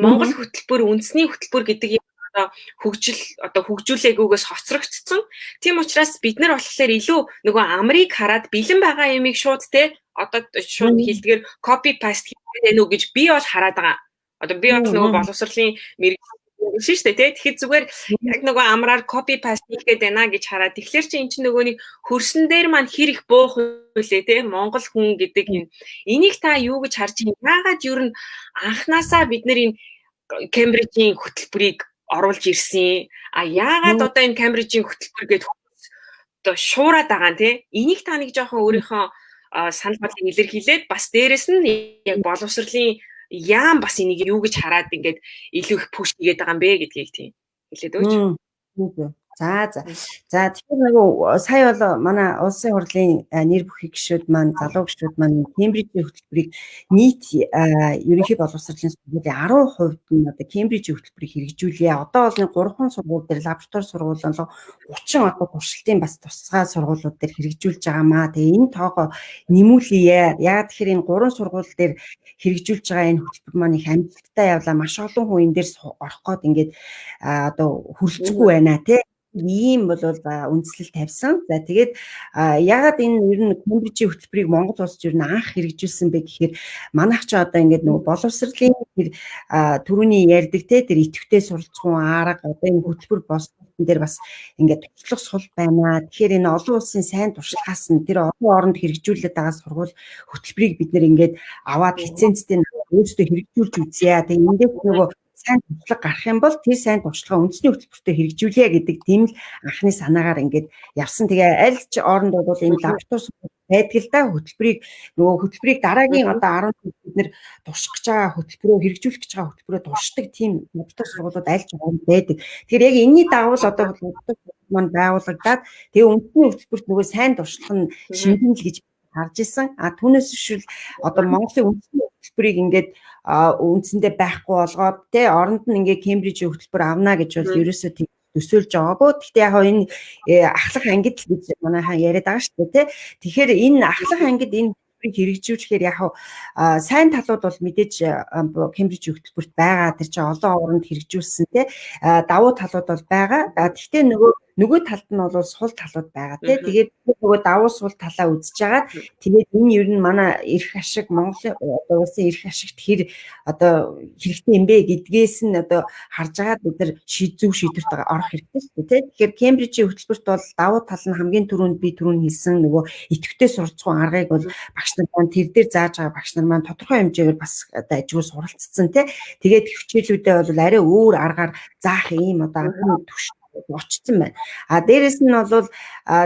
Монгол хөтөлбөр үндэсний хөтөлбөр гэдэг юм одоо хөгжүүлээгүйгээс хоцрогдсон. Тийм учраас бид нар болохоор илүү нөгөө Америк хараад бэлэн байгаа юмыг шууд тий одоо шууд хэлдгээр copy paste хийх нү гэж би бол хараад байгаа. Одоо би бол нөгөө боловсролын мэргэжил шүү дээ тий. Тэгэхээр зүгээр яг нөгөө амраар copy paste хийх гээд байна гэж хараад тэгэхээр чи эн чинь нөгөө нэг хөрсөн дээр маань хэр их буух үлээ тий Монгол хүн гэдэг юм. Энийг та юу гэж харж байна? Яагаад юу н анханасаа бид нар энэ Кембрижийн хөтөлбөрийг оруулж ирсэн. Яагаад одоо энэ Кембрижийн хөтөлбөр гэдэг одоо шуураад байгаа нь тий. Энийг та нэг жоохон өөрийнхөө санал бодлыг илэрхийлээд бас дээрэс нь яг боловсролын яам бас энийг юу гэж хараад ингээд илүү их пуш хийгээд байгаа юм бэ гэдгийг тийм хэлээд өгч. За тэгэхээр нөгөө сая бол манай улсын хурлын нэр бүхий гишүүд маань залуу гишүүд маань Кембрижийн хөтөлбөрийг нийт ерөнхий боловсролын сургуулийн 10% нь одоо Кембрижийн хөтөлбөрийг хэрэгжүүлье. Одоо бол 3 сургууль дээр лаборатори сургууль болон 30 одоо туршилтын бас тусгай сургуулиуд дээр хэрэгжүүлж байгаамаа. Тэгээ энэ тоогоо нэмүүлье. Яг тэгэхээр энэ 3 сургууль дээр хэрэгжүүлж байгаа энэ хөтөлбөр маань их амжилттай явлаа. Маш олон хүн энэ дээр орох гээд ингээд одоо хүрэлцэхгүй байна тий. ийм бол үндслэл тавьсан. За тэгээд ягаад энэ ер нь Кембрижийн хөтөлбөрийг Монгол улсад ер нь анх хэрэгжүүлсэн бэ гэхээр манайх ч одоо ингээд нөгөө боловсролын тэр түрүүний ярьдаг те тэр идэвхтэй суралцсан арга одоо энэ хөтөлбөр болсон дээр бас ингээд туршлага сул байна. Тэгэхээр энэ олон улсын сайн туршлагаас нь тэр олон оронд хэрэгжүүлээд байгаа сургууль хөтөлбөрийг бид нэр ингээд аваад лицензтэй өөрсдөө хэрэгжүүлж үзье. Тэгээд эндээс нөгөө сайн туршлага гарах юм бол тэр сайн туршлагаа үндэсний хөтөлбөртөө хэрэгжүүлье гэдэг тийм л анхны санаагаар ингээд явсан. Тэгээ аль ч оронд бол энэ лаборатори байдаг л да хөтөлбөрийг дараагийн одоо 10 бид нэр турших гэж байгаа хөтөлбөрөөр хэрэгжүүлэх гэж байгаа хөтөлбөрөөр туршдаг тийм лаборатори сургуулиуд аль ч оронд байдаг. Тэгэхээр яг энэний дагуу л одоо лаборатори маань байгуулагдаад тэгээ үндэсний хөтөлбөрт нөгөө сайн туршлага нь шингэн л гэж харж исэн. Түүнээс шил одоо Монголын үндэсний хөтөлбөрийг ингээд үндсэндээ байхгүй болгоод те оронд нь ингээ Кембрижийн хөтөлбөр авна гэж бол ерөөсөө төсөөлж байгаагүй. Гэхдээ яг энэ ахлах ангид л гэж манайхан яриад байгаа шүү дээ те. Тэгэхээр энэ ахлах ангид энэ хэрэгжүүлэхээр яг сайн талууд бол мэдээж Кембрижийн хөтөлбөрт байгаа. Тэр чинь олон оронд хэрэгжүүлсэн те давуу талууд бол байгаа. Гэхдээ нөгөө талд нь бол сул талууд байгаа тий. Тэгээд нөгөө давуу сул талаа үзэж байгаа. Тэгээд энэ ер нь манай эрх ашиг Монголын улсын эрх ашигт хэр одоо хэрэгтэй юм бэ гэдгээс нь одоо харж байгаа бид нар зөв шийдвэрт орох хэрэгтэй шүү дээ тий. Тэгэхээр Кембрижийн хөтөлбөрт бол давуу тал нь хамгийн түрүүнд би хэлсэн нөгөө идэвхтэй суралцсан аргыг бол багш нар маань тэр дээр зааж байгаа багш нар маань тодорхой хэмжээгээр бас одоо ажгүй суралцсан тий. Тэгээд хичээлүүдээ бол арай өөр аргаар заах ийм одоо анхны түвшин очсон байна. Дээрэс нь бол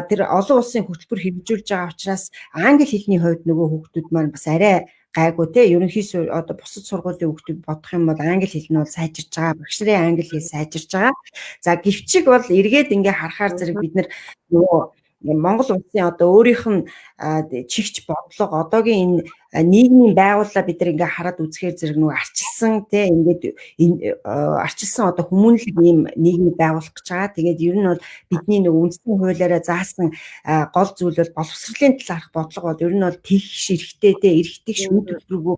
тэр олон улсын хөтөлбөр хэрэгжүүлж байгаа учраас англи хэлний хувьд нөгөө хүүхдүүд маань бас арай гайгүй те ерөнхийдөө одоо бусад сургуулийн хүүхдүүд бодох юм бол англи хэл нь бол сайжирч байгаа. Багш нарын англи хэл сайжирч байгаа. За гэвчиг бол эргээд ингээ харахаар зэрэг бид нар нөгөө Монгол улсын одоо өөрийнх нь чигч бодлого одоогийн энэ нийгмийн байгууллага бид нар ингээ хараад үзэхээр зэрэг нөгөө арчилсан те ингээд арчилсан одоо хүмүүнлэг ийм нийгмийг байгуулах гэж байгаа. Тэгээд ер нь бол бидний нөгөө үндэсний хуулиараа заасан гол зүйл бол боловсролын талаарх бодлого бол ер нь бол тэгш эрхтэй те эрхтэг шүн төлбөргүй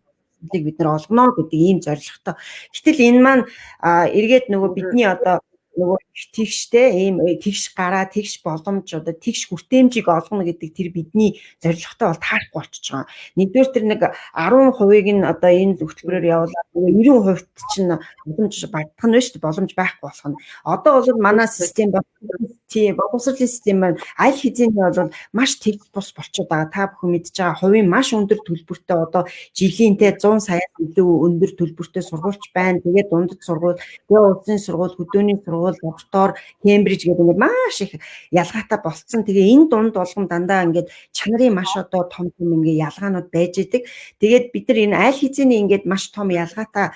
бид нар олгоно гэдэг ийм зорилготой. Гэтэл энэ маань эргээд нөгөө бидний одоо нөгөө тэгштэй ийм тэгш гараа тэгш боломж одоо тэгш хүртээмжийг олгоно гэдэг тэр бидний зорилготой бол таарахгүй болчихж байгаа. Нэгдүгээр тэр нэг 10%-ийг нь одоо энэ хөтөлбөрөөр явуулаад 90% чинь боломж багдах нь шүү дээ боломж байхгүй болох нь. Одоо бол манай систем боловсролын систем маань аль хэзээний бол маш тэг бус болчиход байгаа. Та бүхэн мэдж байгаа хувийн маш өндөр төлбөртэй одоо жилийнтэй 100 саяас илүү өндөр төлбөртэй сургуульч байна. Тэгээд дундад сургууль, улсын сургууль, хөдөөний сургууль лаборатори Кембриж гэдэг ингээд маш их ялгаатай болцсон. Тэгээ энэ дунд болгон дандаа ингээд чанарын маш одоо том ингээд ялгаанууд байж идэг. Тэгээд бид нар энэ аль хэзээний ингээд маш том ялгаатай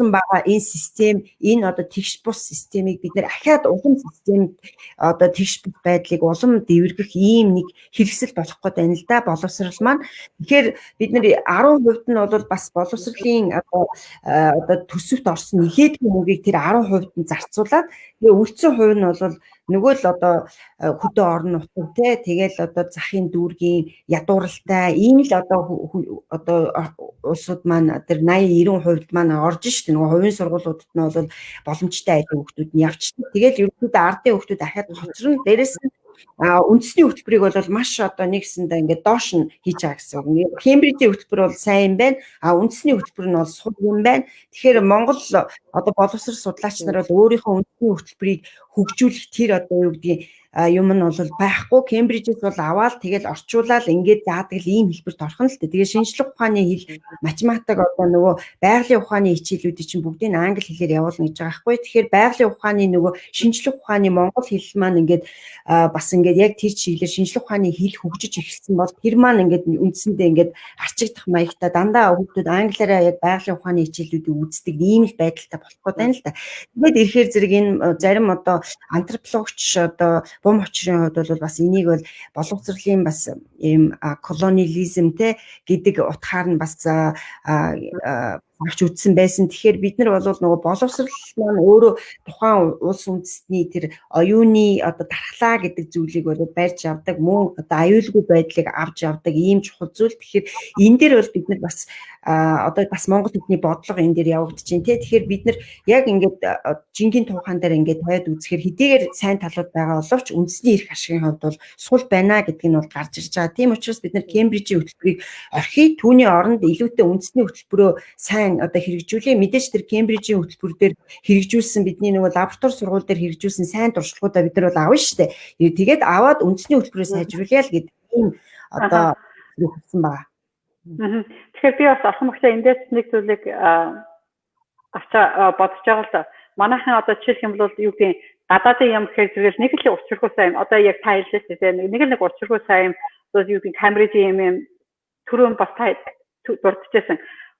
байгаа энэ систем энэ одоо тэгш бус системийг бид нэр ахаад улам системд одоо тэгш бус байдлыг улам дэвэргэх ийм нэг хэрэгсэл болох гээд байна л да боловсрал маань. Тэгэхээр бид нэр 10% нь бол бас боловсролын одоо төсөвт орсон нэлээдгүй мөнгийг тэр 10% нь зарцуулаад тэгээ үлдсэн хувь нь бол нөгөө л одоо хөдөө орон нутаг те тэгэл одоо захын дүүргийн ядууралтай ийм л одоо улсууд маань тэр 80-90% маань орж штэ нөгөө хувийн сургуулиудад нь бол боломжтой айдын хүүхдүүд нь явчихсан. Тэгэл ерөнхийдөө ардын хүүхдүүд ахаад хоцрон дээрэс нь үндэсний хөтөлбөрийг бол маш одоо нэгсэндээ ингээд доош нь хийж байгаа гэсэн үг. Кембрижийн хөтөлбөр бол сайн юм байна. Үндэсний хөтөлбөр нь бол сул юм байна. Тэгэхээр Монгол одоо боловсрол судлаач нар бол өөрийнхөө үндэсний хөтөлбөрийг хөгжүүлэх тэр одоо юу гэдгийг юм нь бол байхгүй. Кембрижээс бол аваад тэгэл орчуулаад ингээд заадаг л ийм хэлбэрт орох нь л дээ. Тэгээ шинжлэх ухааны хэл, математик одоо нөгөө байгалийн ухааны хичээлүүдийг чинь бүгдийг англи хэлээр явуулна гэж байгаа байхгүй. Тэгэхээр байгалийн ухааны нөгөө шинжлэх ухааны монгол хэл маань ингээд бас ингээд яг тэр чиглэлээр шинжлэх ухааны хэл хөгжиж эхэлсэн бол тэр маань ингээд үндсэндээ ингээд арчигдах маягтай дандаа хүүхдүүд англиараа яг байгалийн ухааны хичээлүүдийг үздэг ийм л байдалтай болох гээд байна л да. Тэгээд ирэхээр зэрэг энэ зарим одоо антропологч одоо бум очрын хувьд бол бас энийг бол боловсролын бас ийм колониализм те гэдэг утгаар нь бас авч үзсэн байсан. Тэгэхээр бид нар бол нөгөө боловсрол маань өөрөө тухайн улс үндэстний тэр оюуны одоо дархлаа гэдэг зүйлийг бол барьж авдаг, мөн одоо аюулгүй байдлыг авч явдаг ийм чухал зүйл. Тэгэхээр энэ дээр бол бид нар бас одоо бас Монгол хэлний бодлого энэ дээр явагдаж байна тий. Тэгэхээр бид нар яг ингээд жинхэнэ тухайн дээр ингээд тавиад үзэхээр хэдийгээр сайн талууд байгаа боловч үндэсний эрх ашигын хувьд бол сул байна гэдг нь бол гарч ирж байгаа. Тийм учраас бид нар Кембрижийн хөтөлбөрийг орхий түүний оронд илүүтэй үндэсний хөтөлбөрөө сайн одоо хэрэгжүүлээ. Мэдээж тэр Кембрижийн хөтөлбөр дээр хэрэгжүүлсэн бидний нөгөө лаборатори сургууль дээр хэрэгжүүлсэн сайн туршлагуудаа бид нар бол авна шүү дээ. Тэгээд аваад үндэсний хөтөлбөрөөс сайжруулъя л гэдэг ийм одоо хэрэгжүүлсэн байгаа. Тэгэхээр би бас ахын багшаа эндээс нэг зүйлийг бодож байгаа л да. Манайхан одоо жишээлх юм бол юу гэдэг гадаадын юм гэхээр зэрэг нэг л учиргүй сайн юм. Одоо яг та хэллээ тийм нэг учиргүй сайн юм. Одоо юу гэдэг Кембрижийн юм түрүүн бас та дурдчихсан.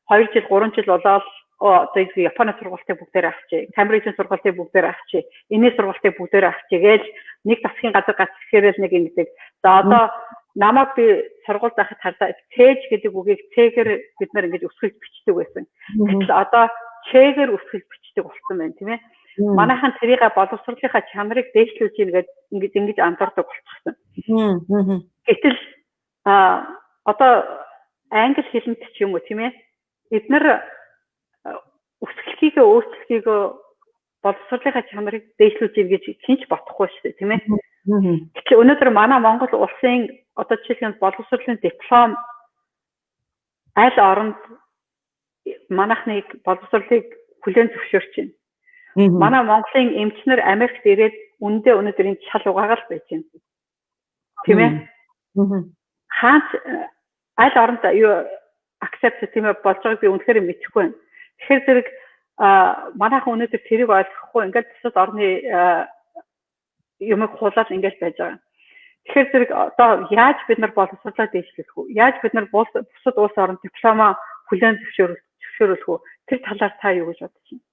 2 жил 3 жил болоод одоо Японы сургалтыг бүгдээр авчи, Кембрижийн сургалтыг бүгдээр авчи, энэний сургалтыг бүгдээр авчи гэж нэг засгийн газар гац ирэхээр л нэг ингэдэг. За одоо намайг би сургууль байхад харлаа цээж гэдэг үгийг цэгээр бид нар ингэж өсгөж бичдэг байсан. Гэтэл одоо чэгээр өсгөж бичдэг болсон байна тийм ээ. Манайхан тэрийг боловсруулалтынхаа чанарыг дээшлүүлж ингэж андуурдаг болчихсон. Гэтэл одоо англи хэлэнд ч юм уу тийм ээ. Бид нар өсгөлхийгөө өөрчлөлхийгөө боловсруулалтынхаа чанарыг дээшлүүлж гэж хинч бодохгүй шүү дээ тийм ээ. Тэгэхээр өнөөдөр манай Монгол улсын одоо жишээлбэл боловсруулалтын диплом аль оронд манайхны боловсруулалтыг хүлээн зөвшөөрч байна. Манай Монголын эмчнэр Америкт ирээд үндэ өнөөдөр энэ шал угаагаал байж байна. Тийм ээ. Хаач аль оронд юу accept тийм ээ болж байгааг би үнэхээр мэдэхгүй байна. Тэгэхээр зэрэг манайхан өнөөдөр тэрийг ойлгохгүй ингээд бусад орны юмыг хулаад ингээд байж байгаа. Тэгэхээр зэрэг одоо яаж бид нар боловсруулалт дэвшлэх вэ? Яаж бид нар бусад улс орнд диплома хүлээн зөвшөөрөх вэ? Тэр талаар та юу гэж бодож байна?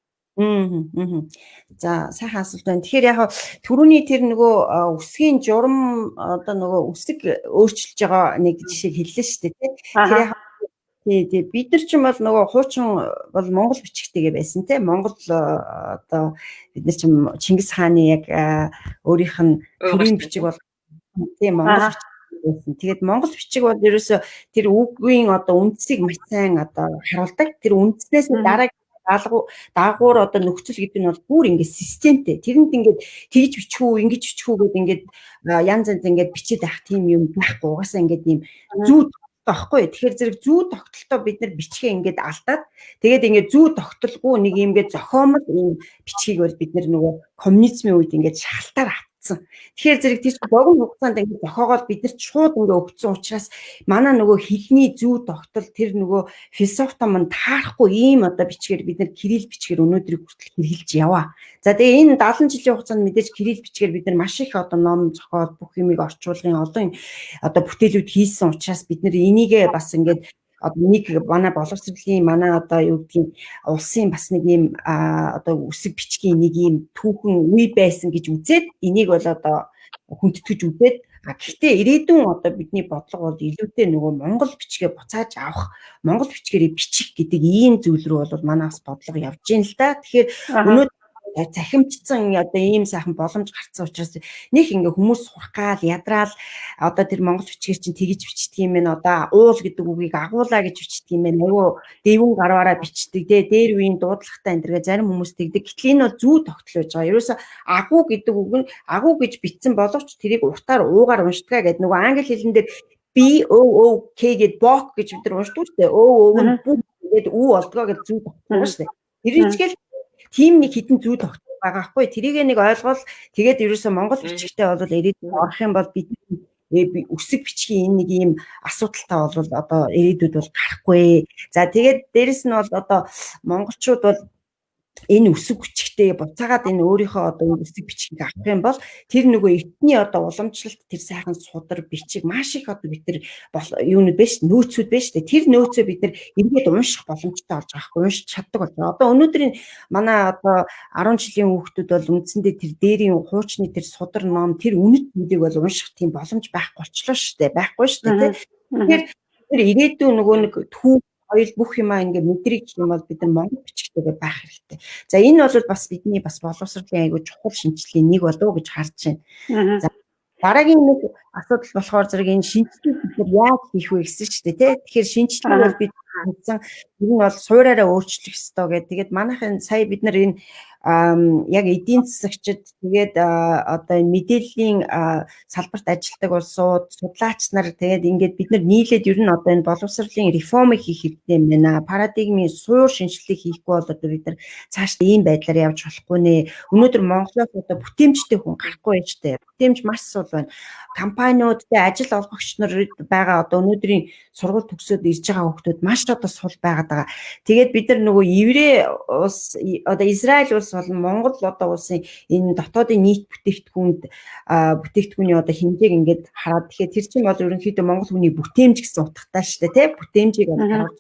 За сайхан асуулт байна. Тэгэхээр яг түрүүний тэр нөгөө үсгийн журам одоо нөгөө үсэг өөрчилж байгаа нэг жишээг хэллээ шүү дээ тийм. Тэгэхээр яг тий бид нар ч юм бол нөгөө хуучин бол Монгол бичгтэйгээ байсан тийм. Монгол одоо бид нар ч Чингис хааны яг өөрийнх нь төрийн бичиг бол тийм Монгол байсан. Тэгээд Монгол бичиг бол ерөөсө тэр үгийн одоо үндсийг маш сайн одоо харуулдаг. Тэр үндснээс дараа даагуур одоо нөхцөл гэдэг нь бол бүр ингээд системтэй. Тэрэнд ингээд тэгж бичхүү, ингэж бичхүү гэдэг ингээд янз янз ингээд бичээд авах тийм юм байхгүй. Угаасаа ингээд ийм зүү тогтолтой. Тэгэхээр зэрэг зүү тогтолтой бид нар бичгээ ингээд алдаад тэгээд ингээд зүү тогтолгүй нэг юм ингээд зохиомл ийм бичгийг бол бид нар нөгөө коммунизмын үед ингээд шалтаар авцсан. Тэгэхээр зэрэг тийч богино хугацаанд ингээд зохиогоод бид нар шууд ингээд өгсөн учраас манай нөгөө хэлний зүү тогтол тэр нөгөө философи манд таарахгүй ийм одоо бичгээр бид нар кирилл бичгээр өнөөдрийг хүртэл хэрэгжилж яваа. За тэгээ энэ 70 жилийн хугацаанд мэдээж кирилл бичгээр бид нар маш их одоо ном зохиол бүх юмыг орчуулгын олон одоо бүтээлүүд хийсэн учраас бид нар энийгээ бас ингээд нэг манай боловсролын манай одоо юу гэдгийг улсын бас нэг юм одоо үсэг бичгийн нэг юм түүхэн үе байсан гэж үзээд энийг бол одоо хүндэтгэж үзээд гэхдээ ирээдүйн одоо бидний бодлого бол илүүтэй нөгөө монгол бичгээ буцааж авах, монгол бичгээрээ бичих гэдэг ийм зүйл рүү бол манаас бодлого явж гин л да. Тэгэхээр өнөөдөр захимжсан одоо ийм сайхан боломж гарцсан учраас нэг ингээ хүмүүс сурах гал ядраал одоо тэр монгол бичгээр чинь тэгж бичдэг юм байна. Одоо уул гэдэг үгийг агуулаа гэж бичдэг юм байна. Айгу дэвүүн гарваараа бичдэг. Дээр үеийн дуудлагатай энэ зарим хүмүүс тэгдэг. Гэтэл энэ бол зүү тогтол байж байгаа. Ерөөсө агуу гэдэг үг нь агуу гэж бичсэн боловч тэрийг уртаар уугаар уншдгаа гэдэг нөгөө англи хэлэн дээр BOOK гэдэг бок гэж бид нар уншдаг шүү дээ. өө нь бүх гэдэг үү болдгоо гэж зүү тогтолдог шүү дээ. Тэрийгэл тийм нэг хитэн зүү тогтол байгаа хгүй. Тэрийг нэг ойлгол тэгээд ерөөсөө монгол бичгтээ бол ирээдүйд орох юм бол бид үсэг бичгийн энэ нэг ийм асуудалтай бол одоо ирээдүйд бол гарахгүй. За тэгээд дээрэс нь бол одоо монголчууд бол энэ үсэг бичгтээ буцаагаад энэ өөрийнхөө одоо үсэг бичгийг авах юм бол тэр нөгөө эртний одоо уламжлалт тэр сайхан судар бичиг маш их одоо бид нар юунууд биш нөөцүүд биш тэр нөөцөө бид нар эргээд унших боломжтой болж байгаа хгүй уншиж чаддаг болж байгаа. Одоо өнөөдрийн манай одоо 10 жилийн хүүхдүүд бол үндсэндээ тэр дээрийн хуучны тэр судар ном тэр үнэт зүйлийг бол унших тийм боломж байхгүй болчлоо шүү дээ. Байхгүй шүү дээ. Тэгэхээр тэр ирээдүйн нөгөө нэг түүх соёл бүх юмаа ингээд мэдрэх гэх юм бол бид нар монгол бичгтэйгээ байх хэрэгтэй. За энэ бол бас бидний бас боловсролын айгүй чухал шинжилгээний нэг болов уу гэж харж байна. За дараагийн нэг асуудал болохоор зэрэг энэ шинжилгээ бид нар яаж хийх вэ гэсэн шүү дээ тий. Тэгэхээр шинжилгээ бол бид хэлсэн ер нь бол суураараа өөрчлөх ёстой гэдэг. Тэгээд манайхын сая бид нар энэ яг эдийн засагчид тэгээд одоо энэ мэдээллийн салбарт ажилладаг улсууд судлаач нар тэгээд ингээд бид нар нийлээд ер нь одоо энэ боловсролын реформыг хийх хэрэгтэй юм байна. Парадигмын суур шинжилгээ хийхгүй бол одоо бид нар цаашдаа ийм байдлаар явж болохгүй нэ. Өнөөдөр Монголоос одоо бүтээмжтэй хүн гарахгүй байж тээ. Бүтээмж маш сул байна. Компаниудтай ажил олгогч нар байгаа одоо өнөөдрийн сургууль төгсөөд ирж байгаа хүмүүс маш одоо сул байгаад байгаа. Тэгээд бид нар нөгөө еврей улс одоо Израиль улс болон Монгол одоо улсын энэ дотоодын нийт бүтээгдэхүүний одоо хэмжээг ингээд хараад тэгэхээр тэр чинь бол ерөнхийдөө Монгол хүний бүтээмж гэсэн утгатай шүү дээ тий бүтээмжийг харуулж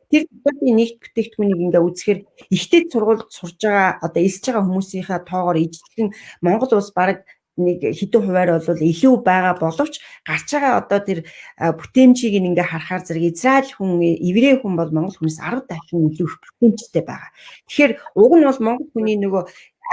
тэр дотоодын нийт бүтээгдэхүүнийг ингээд үзэхээр ихтэй сургуульд сурж байгаа одоо эсэж байгаа хүмүүсийнхаа тоогоор ижилхэн Монгол улс бараг нэг хэдэн хувиар бол илүү байгаа боловч гарч байгаа одоо тэр бүтээмжийг ингээ харахаар зэрэг Израиль хүн, еврей хүн бол монгол хүнээс 10 дахин илүү их бүтээмжтэй байгаа. Тэгэхээр уг нь бол монгол хүний нөгөө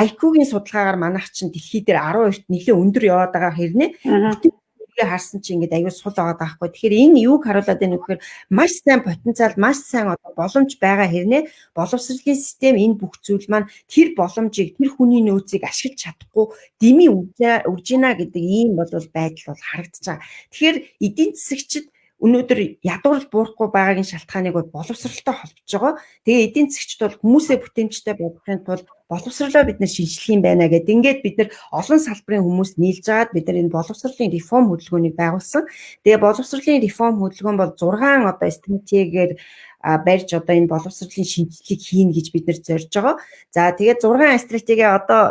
IQ-гийн судалгаагаар манайх чинь дэлхий дээр 12-т нэлээд өндөр яваад байгаа хэрнээ бүтээмжийг харсан чинь ингээд аюул сул байгаа байхгүй. Тэгэхээр энэ юуг харуулад байна вэ гэхээр маш сайн потенциал, маш сайн одоо боломж байгаа хэрнээ боловсролын систем энэ бүх зүйл маань тэр боломжийг, тэр хүний нөөцийг ашиглаж чадахгүй дэмий үрж гинэ гэдэг ийм байдал бол харагдаж байгаа. Тэгэхээр эдийн засагчид өнөөдөр ядуурл буурахгүй байгаагийн шалтгааныг боловсролтой холбож байгаа. Тэгээ эдийн засагчид бол хүмүүсээ бүтээмжтэй болгохын тулд боловсролоо бид нар шинжлэх юм байна гэдэг. Ингээд бид нар олон салбарын хүмүүс нийлж агаад бид нар энэ боловсролын реформ хөдөлгөөнийг байгуулсан. Тэгээ боловсролын реформ хөдөлгөөн бол 6 одоо стратегигээр барьж одоо энэ боловсролын шинжилгээг хийнэ гэж бид нар зорж байгаа. За тэгээд 6 стратеги одоо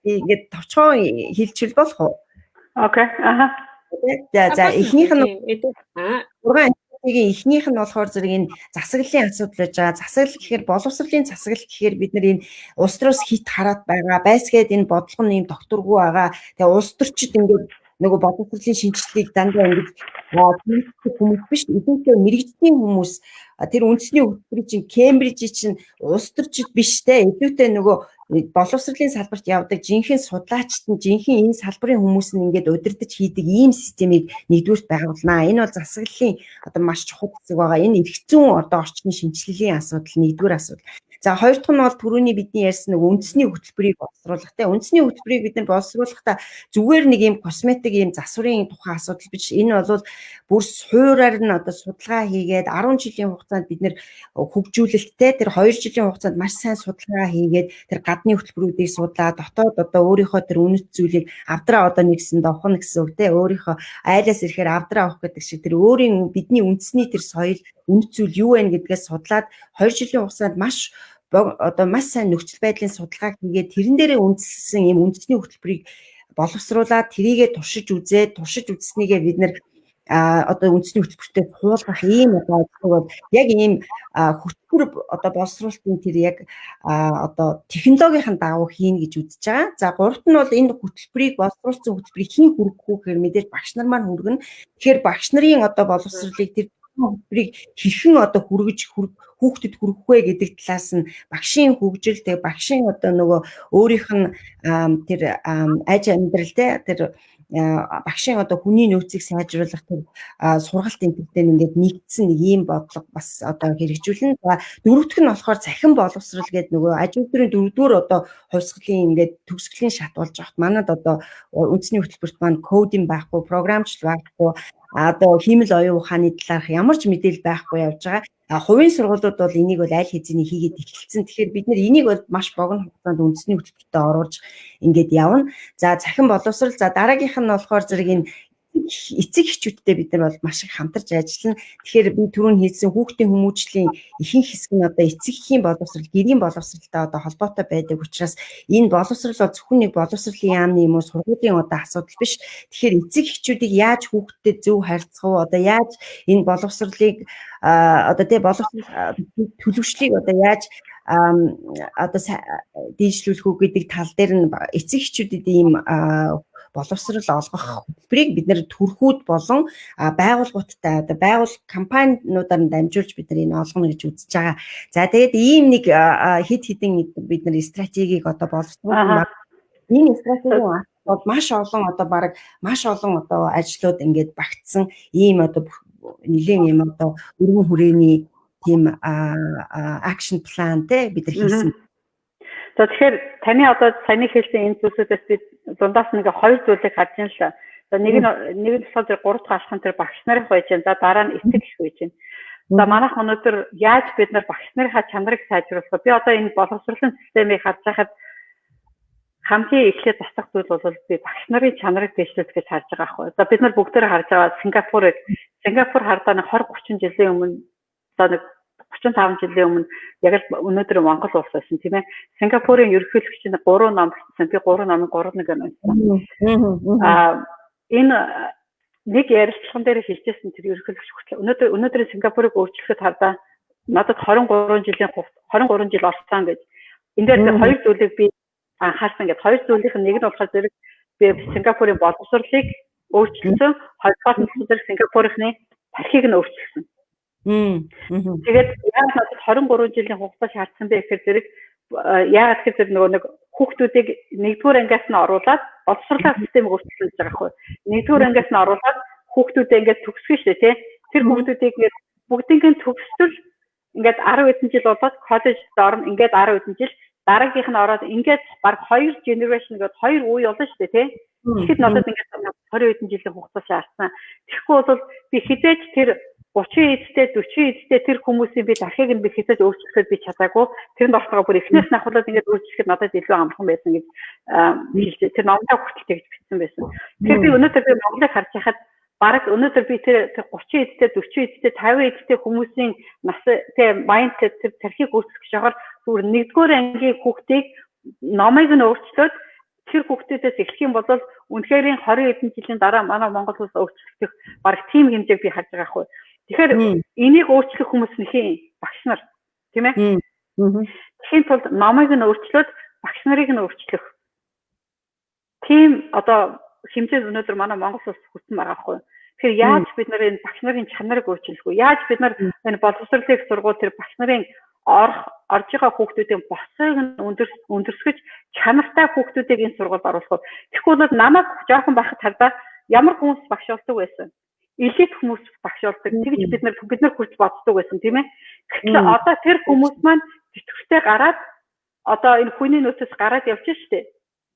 би ингээд товчхон хэлчихвэл болох уу? Окей. За эхнийх нь 6 стратегийн эхнийх нь болохоор зэрэг энэ засаглалын асуудал байж байгаа. Засаглал гэхээр боловсролын засаглал гэхээр бид нар энэ улс төрөөс хит хараад байгаа. Байсгээд энэ бодлого нь юм докторгүй байгаа. Тэгээ улс төрчид ингээд нөгөө боловсролын шинжилгээг дандаа ингэж хүмүүс биш эдгээр мэрэгжлийн хүмүүс тэр үндэсний хөтөлбөрийн чинь Кембрижийн чинь улс төрчид биш те илүүтэй нөгөө боловсролын салбарт явдаг жинхэнэ судлаачид нь жинхэнэ энэ салбарын хүмүүс нь ингээд удирдах хийдэг ийм системийг нэгдүгürt байгуулнаа. Энэ бол засаглалын одоо маш чухал хэсэг байгаа. Энэ эрх зүйн одоо орчны шинжилгээний асуудал нэгдүгээр асуудал. За хоёр дахь нь бол түрүүний бидний ярьсан нэг үндэсний хөтөлбөрийг боловсруулах те үндэсний хөтөлбөрийг бид нар боловсруулахдаа зүгээр нэг юм косметик юм засварын тухайн асуудал биш. Энэ бол бүр суураар нь одоо судалгаа хийгээд 10 жилийн хугацаанд бид нар хөгжүүлэлттэй тэр 2 жилийн хугацаанд маш сайн судалгаа хийгээд тэр гадны хөтөлбөрүүдийг судлаа дотоод одоо өөрийнхөө тэр үнэт зүйлийг авдраа одоо нэгсэн давхна гэсэн үг те өөрийнхөө айлаас ирэхээр авдраа авах гэдэг шиг тэр өөрийн бидний үндэсний тэр соёл үнэт зүйл юу вэ гэдгээс судлаад 2 жилийн хугацаанд маш одоо маш сайн нөхцөл байдлын судалгаа хийгээд тэрэн дээрээ үндэслсэн юм үндэсний хөтөлбөрийг боловсруулаад тэрийгэ туршиж үзснийгээ бид нэр одоо үндэсний хөтөлбөртэй хуулгах ийм одоо бол яг ийм хөтөлбөр одоо боловсруулалтын тэр яг одоо технологийн дагуу хийн гэж үзэж байгаа. За гуравт нь бол энэ хөтөлбөрийг боловсруулсан хөтөлбөрийг хэн хүргэх вэ гэхээр мэдээж багш нар маань хүргэнэ. Тэгэхээр багш нарын одоо боловсруулалтыг тэр хөтөлбөрийг хэрхэн одоо хүүхдэд хүргэх вэ гэдэг талаас нь багшийн хөгжил тэг багшийн одоо нөгөө өөрийнх нь тэр аж амьдрал тэр багшийн одоо хүний нөөцийг сайжруулах тэр сургалт энтертэй ингээд нэгдсэн нэг ийм бодлого бас одоо хэрэгжүүлнэ. За дөрөвдөх нь болохоор цахим боловсрал гэдэг нөгөө аж үйлдвэрийн дөрөвдүгээр одоо хувьсгалын ингээд төгсгөлийн шат болж байгаа. Манад одоо үндэсний хөтөлбөрт маань кодинг байхгүй, програмчлал байхгүй, одоо хиймэл оюун ухааны талаарх ямар ч мэдээлэл байхгүй явж байгаа. Хувийн сургуулиуд бол энийг бол аль хэзээний хийгээд эхэлсэн. Тэгэхээр бид нэр энийг бол маш богино хугацаанд үндэсний хөтөлбөртөд оруулж ингээд явна. За цахим боловсрал за дараагийнх нь болохоор зэрэг энэ эцэг эхчүүдтэй бид нар бол маш их хамтарч ажиллана. Тэгэхээр би түрүүн хэлсэн хүүхдийн хүмүүжлийн ихэнх хэсэг нь одоо эцэг эхийн боловсрал, гэрийн боловсралтай одоо холбоотой байдаг учраас энэ боловсрал бол зөвхөн нэг боловсролын яамны юм уу сургуулийн одоо асуудал биш. Тэгэхээр эцэг эхчүүдийг яаж хүүхдтэй зөв харьцах уу, одоо яаж энэ боловсралыг одоо тэ боловсрал төлөвшлийг одоо яаж одоо дийшлүүлэх үү гэдэг тал дээр нь эцэг эхчүүдэд ийм боловсрол олгох хөтөлбөрийг бид нэр төрхүүд болон байгууллагуудтай одоо компаниудаар дамжуулж бид нар энэ олгоно гэж үзэж байгаа. За тэгээд ийм нэг хэд хэдэн бид нар стратегийг одоо боловсруулах энэ стратегийн бол маш олон одоо баг маш олон одоо ажлууд ингээд багтсан ийм одоо нэгэн юм одоо өргөн хүрээний тийм акшн план те бид нар хийсэн. За тэгэхээр таны одоо саяны хэлсэн энэ зүйлсүүдээс бид дундаас нэг хоёр зүйлийг харж байна л. За нэг нь болохоор тэр 3 дахь алхам тэр багш нарын байж байна. За дараа нь эцэг их байж байна. За манайх өнөөдөр яаж бид нар багш нарын чанарыг сайжруулах вэ? Би одоо энэ боловсролын системийг харж байхад хамгийн эхлээд засах зүйл бол би багш нарын чанарыг дэвшүүлэх гэж харж байгаа байхгүй. За бид нар бүгдээр харж байгаа Сингапур хардаа нэг 20-30 жилийн өмнө одоо нэг 35 жилийн өмнө яг л өнөөдөр Монгол улс байсан тийм ээ. Сингапурын ерөнхийлөгч нь 3 ном бичсэн. Би 3 номын 3-ыг уншсан. Энэ нэг ярилцлаган дээр хэлжсэн тэр ерөнхийлөгч хүртэл өнөөдрийн Сингапурыг өөрчлөхөд хардаа надад 23 жил орсон гэж. Энэ дээр хоёр зүйлийг би анхаарсан гэдэг. Хоёр зүйлийнх нь нэг нь болохоор зэрэг би Сингапурын боловсролыг өөрчилсөн, хоёрдугаар нь зэрэг Сингапурын тархийг нь өөрчилсөн. Тэгээд яг надад 23 жилийн хугацаа шаардсан бэ гэхээр зэрэг яагаад гэхээр нөгөө нэг хүүхдүүдийг нэгдүгээр ангиас нь оруулаад боловсролын системийг өөрчилсөн гэж байгаа байхгүй. Нэгдүгээр ангиас нь оруулаад хүүхдүүдээ ингээд төгсгөн шүү дээ, тий. Тэр хүүхдүүдийг ингээд бүгдийнх нь төгсөл ингээд 10 хэдэн жил болоод коллежд орно, ингээд 10 хэдэн жил дараагийнх нь ороод ингээд баг 2 generation гэдэг 2 үе болно шүү дээ, тий. Тэгэхэд надад ингээд 20 хэдэн жилийн хугацаа шаардсан. Тэгэхгүй бол би хизээж тэр 30 эдтэй 40 эдтэй тэр хүмүүсийн би дархийг нь би хизээж өөрчлөхөд би чадаагүй. Тэрэнд орсгоо бүр эхнээс нь ахуулаад ингээд өөрчлөхөд надад илүү амархан байсан гэж хэлжээ. Тэр номтой хүртэл тэгж бичсэн байсан. Тэгэхээр би өнөөдөр би Монголыг харж байхад бараг өнөөдөр би тэр 30 эдтэй 40 эдтэй 50 эдтэй хүмүүсийн нас тэр майндсет тэр тархийг өөрчлөх гэж байгаа зүгээр нэгдүгээр ангийн хүүхдийг номыг нь өөрчлөөд тэр хүүхдүүдээс эхлэх юм бол үнэхээр 20 хэдэн жилийн дараа манай Монгол улс өөрчлөгдөх бараг тийм хэмжээг би харж байгаа хгүй. Тэгэхээр энийг өөрчлөх хүмүүс нэхийн багш нар тийм ээ. Тэхийн тулд номыг нь өөрчлөөд багш нарыг нь өөрчлөх. Тийм одоо хэмжээ өнөөдөр манай Монгол улс хүрсэн байгаа хгүй. Тэгэхээр яаж бид нар энэ багш нарын чанарыг өөрчилөх вэ? Яаж бид нар энэ боловсролын сургууль тэр багш нарын орж байгаа хүүхдүүдийн босыг нь өндөрсгөж чанартай хүүхдүүдийг энэ сургуульд оруулах вэ? Тэгэхгүй бол намайг жоохон байхад хардаа ямар хүмүүс багш болдог байсан? Элит хүмүүс багш болдог. Тэгж бид нар хүрч боддог байсан тийм ээ. Тэгэхээр одоо тэр хүмүүс маань тэтгэвртэй гараад одоо энэ хүний нөөцөөс гараад явж штэ.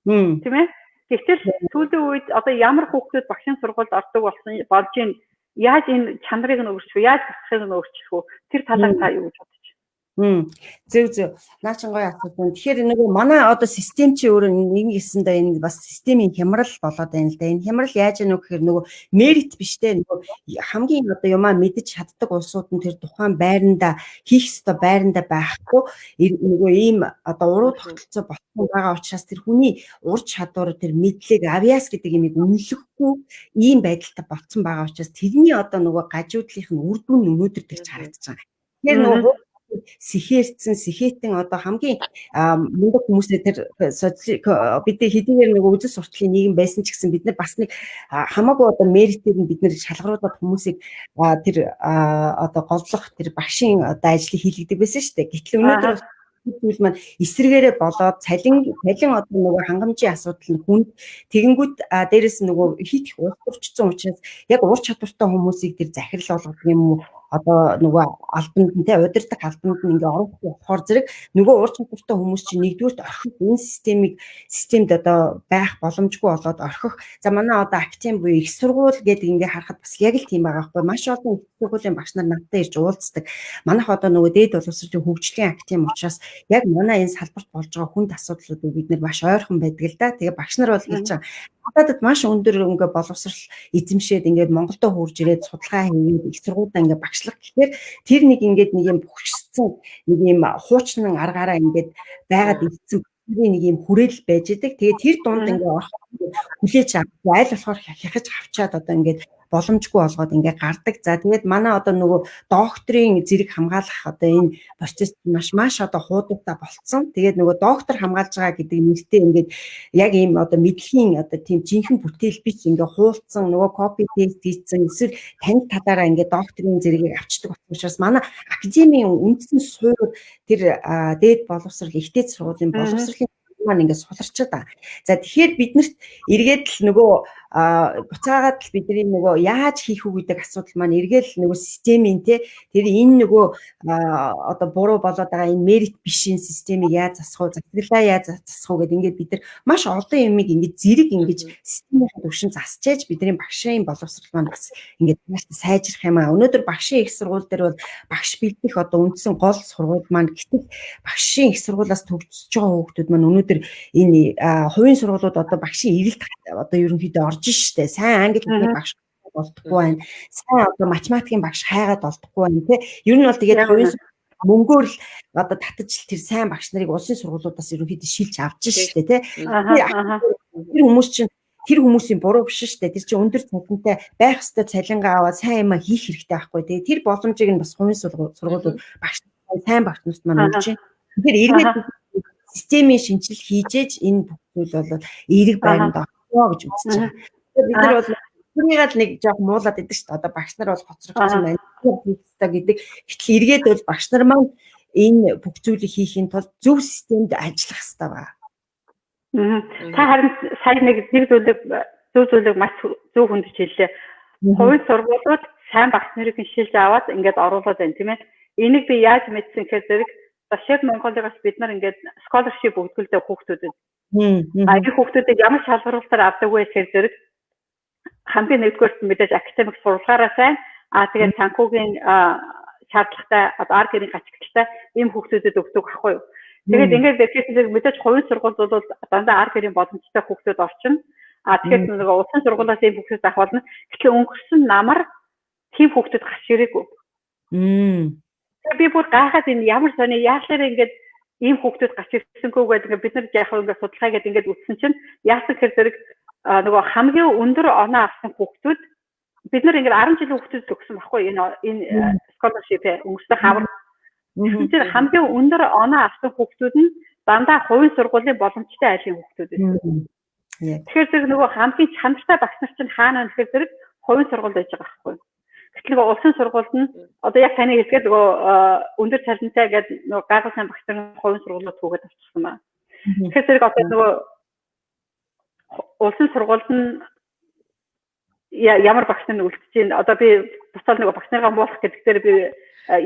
Тийм ээ. Гэвч сүүлийн үед одоо ямар хүүхдүүд багшийн сургуульд ордог болж ийн яаж энэ чанарыг нь өөрчлөх вэ? Яаж багшийг нь өөрчлөх вэ? Тэр талаар та юу гэж бодож Зөв. Наачин гоё асуулт. Тэгэхээр нөгөө манай одоо систем чи өөрөө нэг гэсэндээ энэ бас системийн хямрал болоод байна л да. Энэ хямрал яаж яах вэ гэхээр нөгөө мерит биш те нөгөө хамгийн одоо юмаа мэдэж чаддаг улсууд нь тэр тухайн байранда хийх ёстой байранда байхгүй нөгөө ийм одоо уруу тогтолцоо болсон байгаа учраас тэр хүний ур чадвар тэр мэдлэг авиас гэдэг юмыг үнэлэхгүй ийм байдалтай болцсон байгаа учраас тэрний одоо нөгөө гажуудлынх нь үр дүн өнөөдөр тэгж харагдаж байгаа. Тэгэхээр нөгөө сэхэтэн одоо хамгийн мундаг хүмүүсээ тэр бид хэдийгээр нэг үзэл сурталчилын нийгэм байсан ч гэсэн бид нар бас нэг хамаагүй одоо меритээр нь бид нар шалгаруулад хүмүүсийг тэр одоо голлох тэр багшийн одоо ажлыг хийлгдэг байсан шүү дээ. Гэтэл өнөөдөр зүйл маань эсрэгээрээ болоод цалин одоо нөгөө хангамжийн асуудал нь хүнд тэгэнгүүт дээрэс нь нөгөө хит их урчсан учраас яг ур чадвартай хүмүүсийг тэр захирал болгох юм уу одоо нөгөө албанд нь те удирдах албанд нь ингээ орох болохоор зэрэг нөгөө ур чадвартай хүмүүс чинь нэгдүгürt орхих энэ системд одоо байх боломжгүй болоод орхих. За манай одоо актем буюу их сургууль гэдэг ингээ харахад бас яг л тийм байгаа байхгүй маш олон их сургуулийн багш нар надтай ирж уулздаг. Манайх одоо нөгөө дээд боловсролын хөгжлийн актем учраас яг манай энэ салбарт болж байгаа хүнд асуудлуудыг бид нар маш ойрхон байдаг л да. Тэгээ багш нар бол хэлж байгаа. Гадаадд маш өндөр ингээ боловсрал эзэмшээд ингээд Монголдо хурж ирээд судалгаа хийгээд их сургуультай ингээ багшлах гэхээр тэр нэг ингээд нэг юм бухшсан нэг юм хуучнан аргаараа ингээд байгаад ирсэн нэг юм хүрээлэл байж идэг. Тэгээ тэр дунд ингээ орох хүлээж авах аль болохоор хяхаж авчаад одоо ингээд боломжгүй болгоод ингээ гардаг. За тэгээд манай одоо нөгөө докторийн зэрэг хамгаалах одоо энэ процесс маш одоо хуудуудаа болцсон. Тэгээд нөгөө доктор хамгаалж байгаа гэдэг нэртэй ингээд яг ийм одоо мэдлэгийн одоо тийм жинхэнэ бүтээл бич ингээ хуулцсан нөгөө копи пейст хийсэн эсвэл танд талаараа ингээ докторийн зэрэгийг авчдаг учраас манай академийн үндсэн суурь тэр дээд боловсрол ихтэй сургуулийн боловсролын маань ингээд суларчаад байгаа. За тэгэхээр биднэрт эргээд л нөгөө буцаагаад л бидний нөгөө яаж хийх үү гэдэг асуудал маань эргээл нөгөө системийн тэр энэ нөгөө одоо буруу болоод байгаа энэ мерит бишийн системийг яаж засах уу, засаглаа яаж засах уу гэдэг ингээд бид нар маш олон юмыг ингээд зэрэг ингэж системийн төвшин засчээж бидний багшийн боловсрол маань бас ингээд сайжрах юм аа. Өнөөдөр багшийн их сургууль дээр бол багш бэлдэх одоо үндсэн гол сургууль маань гэтэл багшийн их сургуулиас төгсөж байгаа хүүхдүүд маань өнөөдөр энэ хувийн сургуулиуд одоо багшийн эрэлт одоо ерөнхийдөө орж штэ. Сайн англи хэлний багш болдохгүй байна. Сайн одоо математикийн багш хайгаад болдохгүй байна тий. Ер нь бол тэгээд хувийн мөнгөөр л одоо татаж тэр сайн багш нарыг улсын сургуулиудаас ерөнхийдөө шилж авч штэ тий. Тэр хүмүүс чинь тэр хүмүүсийн буруу биш штэ. Тэр чинь өндөр цалинтай байх ёстой цалингаа аваад сайн юм хийх хэрэгтэй байхгүй тий. Тэр боломжийг нь бас хувийн сургуулиуд багш сайн багш нарт маань өгч байна. Тэгэхээр эргээд системийн шинжилэл хийжээж энэ бүхэл бол эерэг байранд орно гэж үзэж байгаа. Бид нар бол тэрийг л нэг жоох муулаад идэг шүү дээ. Одоо багш нар бол хоцрогдсон байна. Хийхтэй гэдэг. Гэтэл эргээд бол багш нар маань энэ бүх зүйлийг хийхин тулд зөв системд ажиллах хэрэгтэй байна. Та харин сая нэг зүйлийг маш зөв хүндэж хэллээ. Хувийн сургуулиуд сайн багш нарыг шилж аваад ингээд оруулаад байна тийм ээ. Энийг би яаж мэдсэн гэхээр зэрэг Башиг Монголоос бид нар ингээд scholarship өгдөлтэй хүүхдүүдэд энэ хүүхдүүдийг ямар шалгуулалтаар авдаг вэ гэхээр зэрэг хамгийн нэгдүгээрт мэдээж академик сургуулаараа сайн тэгээд санхүүгийн шаардлагатай ар гэрийн гацгталтай ийм хүүхдүүдэд өгдөг ахгүй юу. Тэгээд ингээд тэгэхээр мэдээж хувийн сургуулиуд бол дандаа ар гэрийн боломжтой хүүхдүүд орчин. Тэгэхээр нөгөө улсын сургуулиас ийм хүүхдүүд авах болно. Гэтэл өнгөрсөн намар тийм хүүхдүүд гарч ирээгүй. Би бүр гайхаад энэ ямар сони яашлаар ингээд ийм хүүхдүүд гарч ирсэнгүй гэдэг бид нар яг ингээд судалгаа гэдэг ингээд үтсэн чинь яасан гэхээр зэрэг нөгөө хамгийн өндөр оноо авсан хүүхдүүд бид нар ингээд 10 жилийн хүүхдүүд өгсөн байхгүй энэ scholarship өнгөрсөн хавар. Тэгэхээр хамгийн өндөр оноо авсан хүүхдүүд нь дандаа хувийн сургуулийн боломжтой айлын хүүхдүүд байсан. Тэгэхээр зэрэг нөгөө хамгийн чанартай багш нар чинь хаана нэхэр зэрэг хувийн сургууль байж байгаа байхгүй. Гэтэл нөгөө улсын сургуульд нь одоо яг таны хэлгээд нөгөө өндөр цалинтай гэдэг нөгөө гайхал сайн багш нарын хувийн сургуулиуд түүгээд авчихсан байна. Тэгэхээр зэрэг одоо нөгөө улсын сургуульд нь ямар багш нар үлдэж байна. Одоо би буцаад нөгөө багш нараа муулах гэдэг дээр би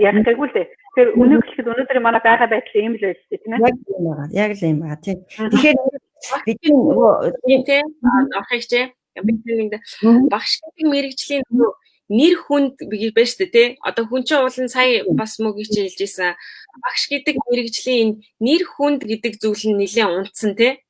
ярих гэгүй л дээ. Тэгэхээр үнэ хэлэхэд өнөөдөр манай байгаа байдал ийм л байж тийм ээ. Яг л юм байна. Тийм. Тэгэхээр бидний нөгөө тийм авахч бидний багш гэдэг мэрэгжлийн нөгөө нэр хүнд байж тээ тий. Одоо хүн чинь уулын сая бас мөгийг чи хэлж ийсэн. Багш гэдэг мэрэгжлийн нэр хүнд гэдэг зүйл нь нэлээд унтсан тий.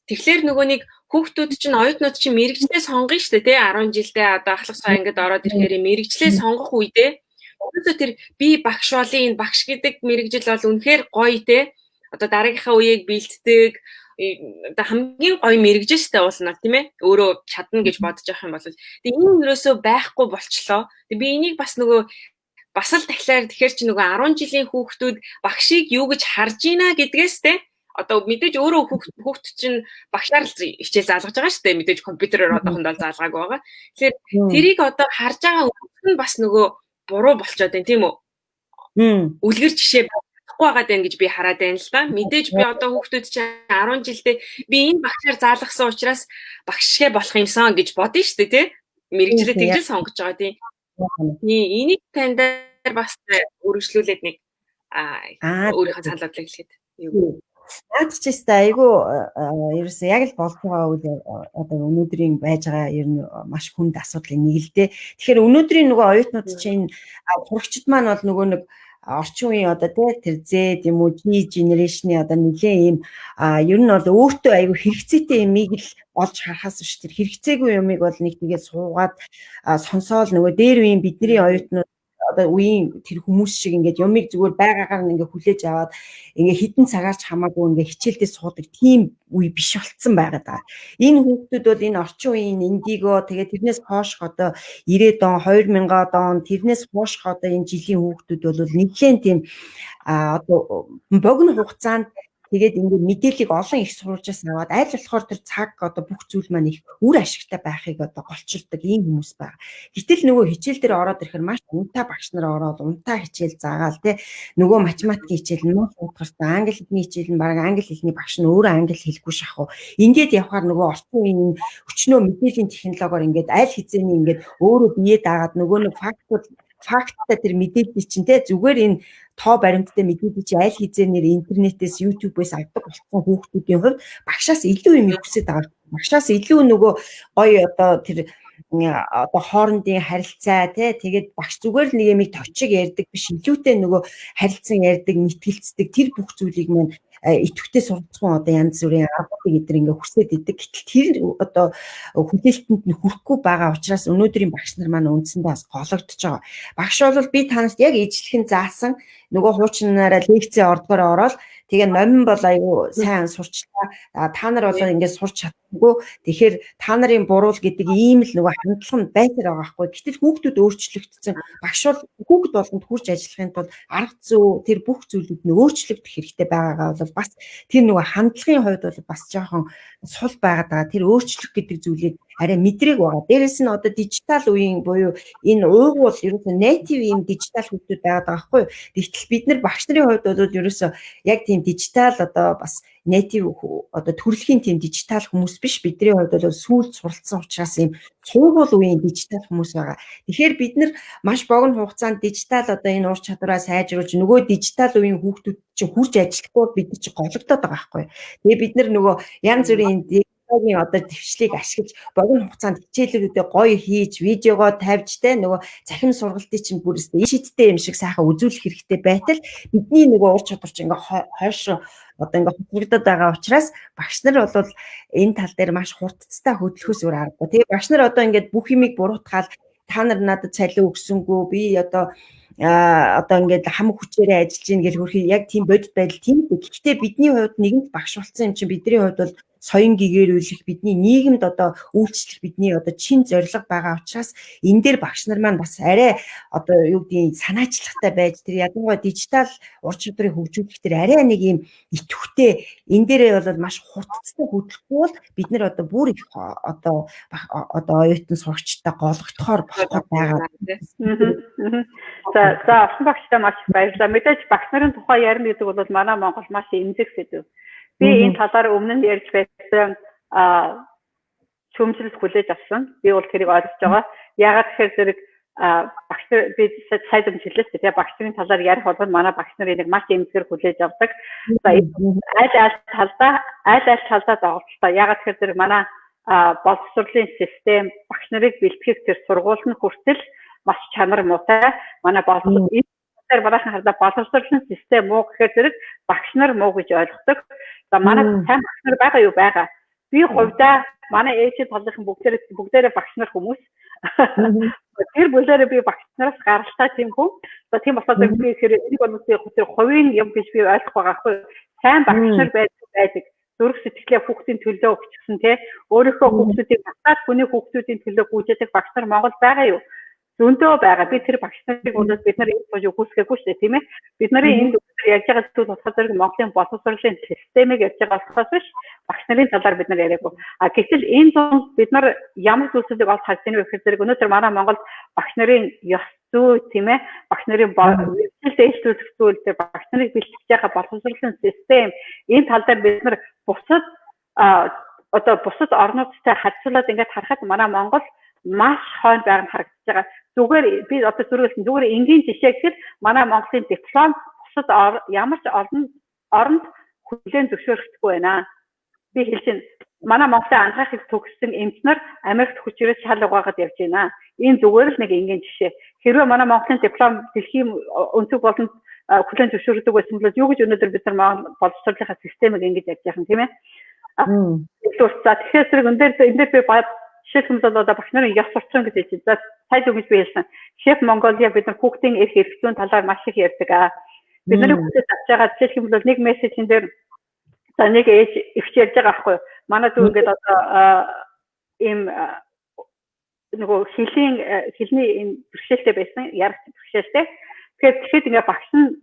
Тэгэхээр нөгөө нэг хүүхдүүд чинь оюутнууд чинь мэрэгчлээ сонгоно шүү дээ тий. 10 жилдээ одоо ахлах цаа ингээд ороод ирэхээр мэрэгчлээ сонгох үедээ өөрөөсөө тэр би багш болын энэ багш гэдэг мэрэгжил бол үнэхээр гоё тий. Одоо дараагийнхаа үеийг бэлддэг одоо хамгийн гоё мэрэгжил штэ уулна тийм ээ өөрөө чадна гэж бодож явах юм бол тэгээ энэ юусоо байхгүй болчлоо. Тэгээ би энийг бас нөгөө бас л дахиад тэгэхээр чи нөгөө 10 жилийн хүүхдүүд багшийг юу гэж харж ийна гэдгээс те одоо мэдээж өөрөө хүүхд чинь багшаар л хичээл заалгаж байгаа штэ мэдээж компьютероор одоохондоо заалгаагүй байгаа. Тэгэхээр тэрийг одоо харж байгаа хүүхд нь бас нөгөө буруу болчоод байна тийм үү? Үлгэр жишээ байгаад байна гэж би хараад байна л да. Мэдээж би одоо хүүхдүүд чинь 10 жилдээ би энэ багшаар заалгасан учраас багшгэ болох юмсан гэж бодно шүү дээ тий. Мэргэжлээ тэгж сонгож байгаа тий. Энийг таньдаар бас өргөжлүүлээд нэг өөрийнхөө санал бодлыг хэлэхэд юу. Наад ч гэсэн айгүй ерөөсөө яг л болж байгаа үйл одоо өнөөдрийн байж байгаа ер нь маш хүнд асуудлын нэг л дээ. Тэгэхээр өнөөдрийн нөгөө оюутнууд чинь сурагчид маань бол нөгөө нэг орчин үеийн одоо тэр Z юм уу G generation-ы одоо нэгэн ийм ер нь бол өөртөө айгүй хэрэгцээтэй юмыг л олж харахаас биш тэр хэрэгцээгүй юмыг бол нэг тийгээ суугаад сонсоол нөгөө дээр үеийн бидний оюутнууд одоо үеийн тэр хүмүүс шиг ингээд юмыг зүгээр байгаагаар нь ингээд хүлээж аваад ингээд хитэн цагаарч хамаагүй ингээд хичээлдээ суудаг тийм үе биш болцсон байгаад байгаа. Энэ хүүхдүүд бол энэ орчин үеийн индиго тэгээд тэрнээс хойш одоо 90-ад он 2000-ад он тэрнээс хойш одоо энэ жилийн хүүхдүүд бол нэлээд тийм одоо богино хугацаанд тэгээд ингээд мэдээллийг олон их сурвалжаас аваад аль болохоор тэр цаг одоо бүх зүйл маань их үр ашигтай байхыг одоо голчилдог ийм хүмүүс байна. Гэтэл нөгөө хичээл дээр ороод ирэхээр маш унтаа багш нар ороод унтаа хичээл заагаал тий нөгөө математикийн хичээл нь утгартай англи хэлний хичээл нь баг англи хэлний багш нь өөрөө англи хэлэхгүй шахав. Ингээд явхаар нөгөө орчин үеийн өчнөө мэдээллийн технологиор ингээд аль хэзээний ингээд өөрөө бие даагаад нөгөө нэг факттай тэр мэдээлэл чинь те зүгээр энэ тоо баримттай мэдээлэл чи аль хэзээнээр интернетээс YouTube-ээс авдаг болсон хүүхдүүдийн хувьд багшаас илүү юм хүсэж байгаа. Багшаас илүү нөгөө гоё одоо тэр одоо хоорондын харилцаа тэгээд багш зүгээр л нэг юмыг точиг ярьдаг биш илүүтэй нөгөө харилцан ярьдаг мэтгэлцдэг тэр бүх зүйлийг маань идэвхтэй суралцсан одоо янз бүрийн аргуудыг эдгээр ингээ хүсээд идэг. Гэтэл тэр одоо хүлээлтэнд нь хүрэхгүй байгаа учраас өнөөдрийн багш нар маань үндсэндээ бас гологдож байгаа. Багш бол би танарт яг ижлэхэн заасан нөгөө хуучнаараа лекцээ ордгоор ороод тэгээ номин бол аюу сайн сурчлаа. Та нар бол ингээд сурч чадахгүй. Тэгэхээр та нарын буруул гэдэг ийм л нөгөө хандлага нь байсаар байгаа байхгүй. Гэтэл хүүхдүүд өөрчлөгдсөн. Багш бол хүүхд болгонд хурж ажиллахын тулд арга зүй тэр бүх зүйлүүд нь өөрчлөгдөх хэрэгтэй байгаагаа бол бас тэр нөгөө хандлагын хувьд бол бас жоохон сул байгаад байгаа. Тэр өөрчлөх гэдэг зүйлийг арай мэдрэг байгаа. Дээрэс нь одоо дижитал үеийн буюу энэ уугуул ерөөсөө native юм дижитал хүүхдүүд байгаад байгаа байхгүй. Тэгтэл бид нар багш нарын хувьд бол ерөөсөө яг тийм дижитал одоо бас native одоо төрөлхийн тийм дижитал хүмүүс биш. Бидний хувьд бол сүүлд суралцсан учраас юм цугуул үеийн дижитал хүмүүс байгаа. Тэгэхээр бид нар маш богино хугацаанд дижитал одоо энэ ур чадвараа сайжруулж нөгөө дижитал үеийн хүүхдүүд чинь хурж ажиллахгүй бид нар чинь гологдоод байгаа байхгүй. Тэгээ бид нар нөгөө янз бүрийн одоо төвчлийг ашиглаж богино хугацаанд хичээлүүдээ гоё хийж видеогоо тавьж нөгөө захим сургалтын чинь бүрээсээ шийдтэй юм шиг сайхан үзүүлэх хэрэгтэй байтал бидний нөгөө ур чадвар чинь ингээ хойш одоо ингээ хөдөлгдөд байгаа учраас багш нар бол энэ тал дээр маш хурдцтай хөдөлгөхөөс өөр аргагүй. Тэгээ багш нар одоо ингээд бүх юмыг буруутгаад та нар надад цалин өгсөнгөө би одоо ингээд хамаг хүчээрээ ажиллаж ийн гэж хөрхий яг тийм бодит байдал тийм. Гэхдээ бидний хувьд нэгэнт багш болсон юм чинь бидний хувьд бол соён гэгэрүүлэх бидний нийгэмд одоо үйлчлэх бидний одоо чин зорилго байгаа учраас энэ дээр багш нар маань бас арай одоо юу гэдгийг санаачлахтай байж тэр ядангуй дижитал ур чадварыг хөгжүүлэх тэр арай нэг юм идэвхтэй энэ дээрээ бол маш хурдцтай хөдөлгөхгүй бол бид нар одоо бүр их одоо оюутан сурагчтай гологдохоор болох байгаа. За орчин багштай маш их баярлалаа. Мэдээж багш нарын тухай ярина гэдэг бол манай Монгол маш эмзэг сэдв. Би энэ талаар өмнө нь ярьж байсан шүүмжлэлт хүлээж авсан. Би бол тэрийг ойлгож байгаа. Яагаад тэгэхээр зэрэг багш нар би сайдам хэлсэн тийм багш нарын талаар ярих бол манай багш нар энийг маш эмзгээр хүлээж авдаг. За аль талдаа доголдолтой. Яагаад тэгэхээр зэрэг манай боловсролын систем багш нарыг бэлтгэх тэр сургууль нь хүртэл маш чанар муутай. Манай боловсролын систем муу гэхээр зэрэг багш нар муу гэж ойлгодог. За манай сайн багш нар байгаа юу байгаа. Би хувьдаа манай ээжийн талынхан бүгдээрээ багш нар хүмүүс. Тэр бүлээрээ би багш нараас гаралтай тийм хүн. За тийм болохоор би энийг бол тэр хувийн юм гэж би ойлгох байгаа хгүй. Сайн багш нар байдаг. Зүрх сэтгэлээ хүүхдийн төлөө өгчихсэн тий. Өөрийнхөө хүүхдүүдийг батаад хүний хүүхдүүдийн төлөө гүйцэтгэх багш нар Монгол байгаа юу? Зөндөө байгаа. Би тэр багш нарыг өнөөдөр бид нар энэ бож өгүүлэхгүй шүү дээ тийм ээ. Бид нарын энд ярьж байгаа зүйл болохоор зэрэг Монголын боловсролын системийг ярьж байгаа болохоос биш багш нарын талаар бид нар яриаггүй. Гэтэл энэ зүүн бид нар ямар зүйлсүүдийг олж харж байна вэ гэхээр зэрэг өнөөдөр манай Монголд багш нарын ёс зүй тийм ээ. Багш нарын дэвшлүүлэх зүйл тэр багш нарыг бэлтгэж байгаа боловсролын систем энэ тал дээр бид нар бусад орнуудтай харьцуулаад ингээд харахад манай Монгол маш хойно байгаа нь харагдаж байгаа. Зүгээр би одоо зүгээр энгийн жишээ гэхэд манай Монголын диплом бусад ямар ч оронд хүлээн зөвшөөрөгдөхгүй байна. Би хэлж байна. Манай Монголын анхаахыг төгссөн эмчнэр Америкт хүчээрээ шал угаагаад явж байна. Энэ зүгээр л нэг энгийн жишээ. Хэрвээ манай Монголын диплом дэлхийн өнцөг болонд хүлээн зөвшөөрдөг байсан бол юу гэж өнөөдөр бид нар боловсролынхаа системийг ингэж ярьж байгаа юм тийм ээ. Тэгэхээр зэрэг энэ дээр би жишээлбэл одоо багш нарын ёс суртахуун гэж хэлж байна. Сайн үг гэж би хэлсэн. Шеф Монголиа бид нар хүүхдийн эрх эрхлүүн талаар маш их ярьдаг. Бидний хүүхдэд авч байгаа жишээлбэл нэг мессежин дээр за нэг ээж өвч ярьж байгаа байхгүй. Манай дүү ингээд одоо ийм нөгөө хэлний ийм бэрхшээлтэй байсан, ярах бэрхшээлтэй. Тэгэхээр ингээд багш нь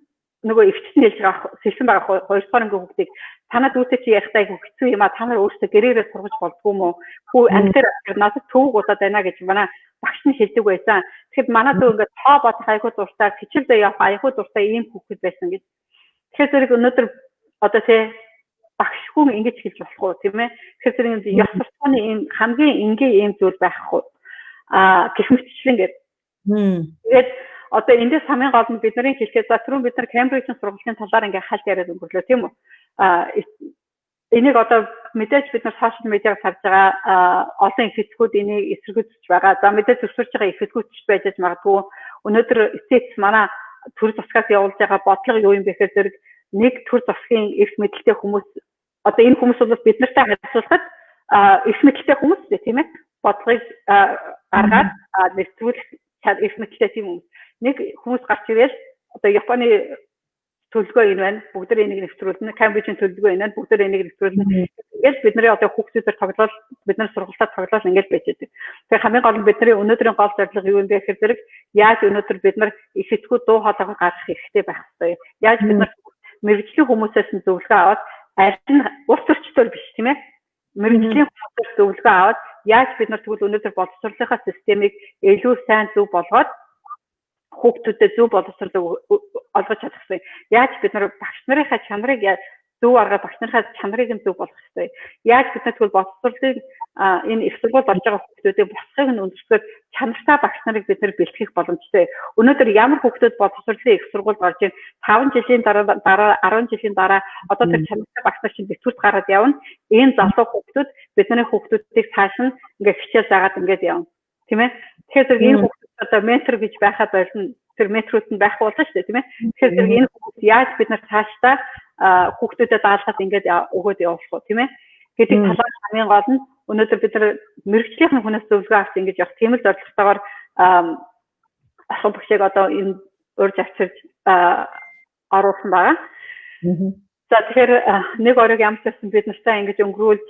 нөгөө өвчтөнд хэлж байгаа сэлсэн байгаа 2 дугаар ангийн хүүхдийг танад үүтэй чи ярихтаа хэцүү юм а та нар өөрсдөө гэрээрээ сургаж болдгоо мó хүү амтэр надад төвөг удаад байна гэж манай багш нь хэлдэг байсан. Тэгэхэд манай дүү ингээд тоо бодох айгуу дуртай хичээлдээ явах айгуу дуртай ийм хүүхэд байсан гэж. Тэгэхээр зэрэг өнөөдөр одоо тий багш хүн ингэж хэлж болох уу тийм ээ. Тэгэхээр зэрэг ёс суртахууны ийм хамгийн энгийн ийм зүйл байхгүй. Гэх мэтчлэн гэдэг. Тэгээд одоо эндээс хамгийн гол нь бидний хэлэхэд за түрүүн бид нар Кембрижийн сургуулийн талаар ингээ хальт яриад өнгөрлөө тийм үү? Энийг одоо мэдээж бид нар сошиал медиаг харж байгаа олон их хэсгүүд энийг эсэргүүцэж байгаа. За мэдээж зөвшөөрж байгаа их хэсгүүд ч байж магадгүй. Өнөөдөр эцэс манай төр засгаас явуулж байгаа бодлого юу юм бэ гэхээр зэрэг нэг төр засгийн эрх мэдэлтэй хүмүүс одоо энэ хүмүүс бол бид нартай харьцуулахад эрх мэдэлтэй хүмүүс тийм ээ бодлогыг гаргаад нэвтрүүлэх эрх мэдэлтэй тийм хүмүүс. Нэг хүмүүс гарч ирэл одоо Японы төлөвлөгөө энэ байна. Бүгд энийг нэвтрүүлнэ. Кембрижийн төлөвлөгөө энэ байна. Бүгд энийг нэвтрүүлнэ. Ингээл бидний одоо хүүхдүүдээр тоглол бид нар сургалтад тоглол ингээл байж байгаа. Тэгэхээр хамгийн гол нь бидний өнөөдрийн гол зорилго юу юм бэ гэхээр зэрэг яаж өнөөдөр бид нар их хэсгүүд дуу хоолойгоо гаргах хэрэгтэй байх ёстой. Яаж бид нар мэрэгжлийн хүмүүсээс нь зөвлөгөө аваад аль нь улс төрчдөр биш тийм ээ. Мэрэгжлийн хүмүүсээс зөвлөгөө аваад яаж бид нар тэгвэл өнөөдөр боловсруулалтын системийг илүү сайн зөв болгоод хүүхдүүдэд зөв боловсрол олгож чадах вэ? Яаж бид нар багш нарынхаа чанарыг зөв аргаар багш нарынхаа чанарыг нь зөв болгох вэ? Яаж бид нар тэгвэл боловсролын энэ их сургууль болж байгаа хүүхдүүдийн босхыг нь өндөрсгөөд чанартай багш нарыг бид нар бэлтгэх боломжтой. Өнөөдөр ямар хүүхдүүд боловсролын их сургууль гарч ийн 5 жилийн дараа 10 жилийн дараа одоо тэр чанартай багш нар чинь битүүрт гараад явна. Энэ залуу хүүхдүүд бидний хүүхдүүдийг цааш нь ингээд хичээл заагаад ингээд явна. Тийм ээ? Тэгэхээр энэ хүүхдүүд одоо ментор гэж байхад болно. Тэр менторууд нь байх болно шүү дээ, тийм ээ? Тэгэхээр энэ хүмүүс яаж бид нар цаашдаа хүүхдүүдэд даалгад ингээд өгөөд явуулах вэ, тийм ээ? Гэдэг талаар хамгийн гол нь өнөөдөр бид нар мэрэгжлийн хүнээс зөвлөгөө авч ингэж явах тийм л зорилготойгоор ахын багшийг одоо энэ урьж авчирч оруулсан байгаа. За тэгэхээр нэг оройг ямар ч байсан бид нартай ингэж өнгөрүүлж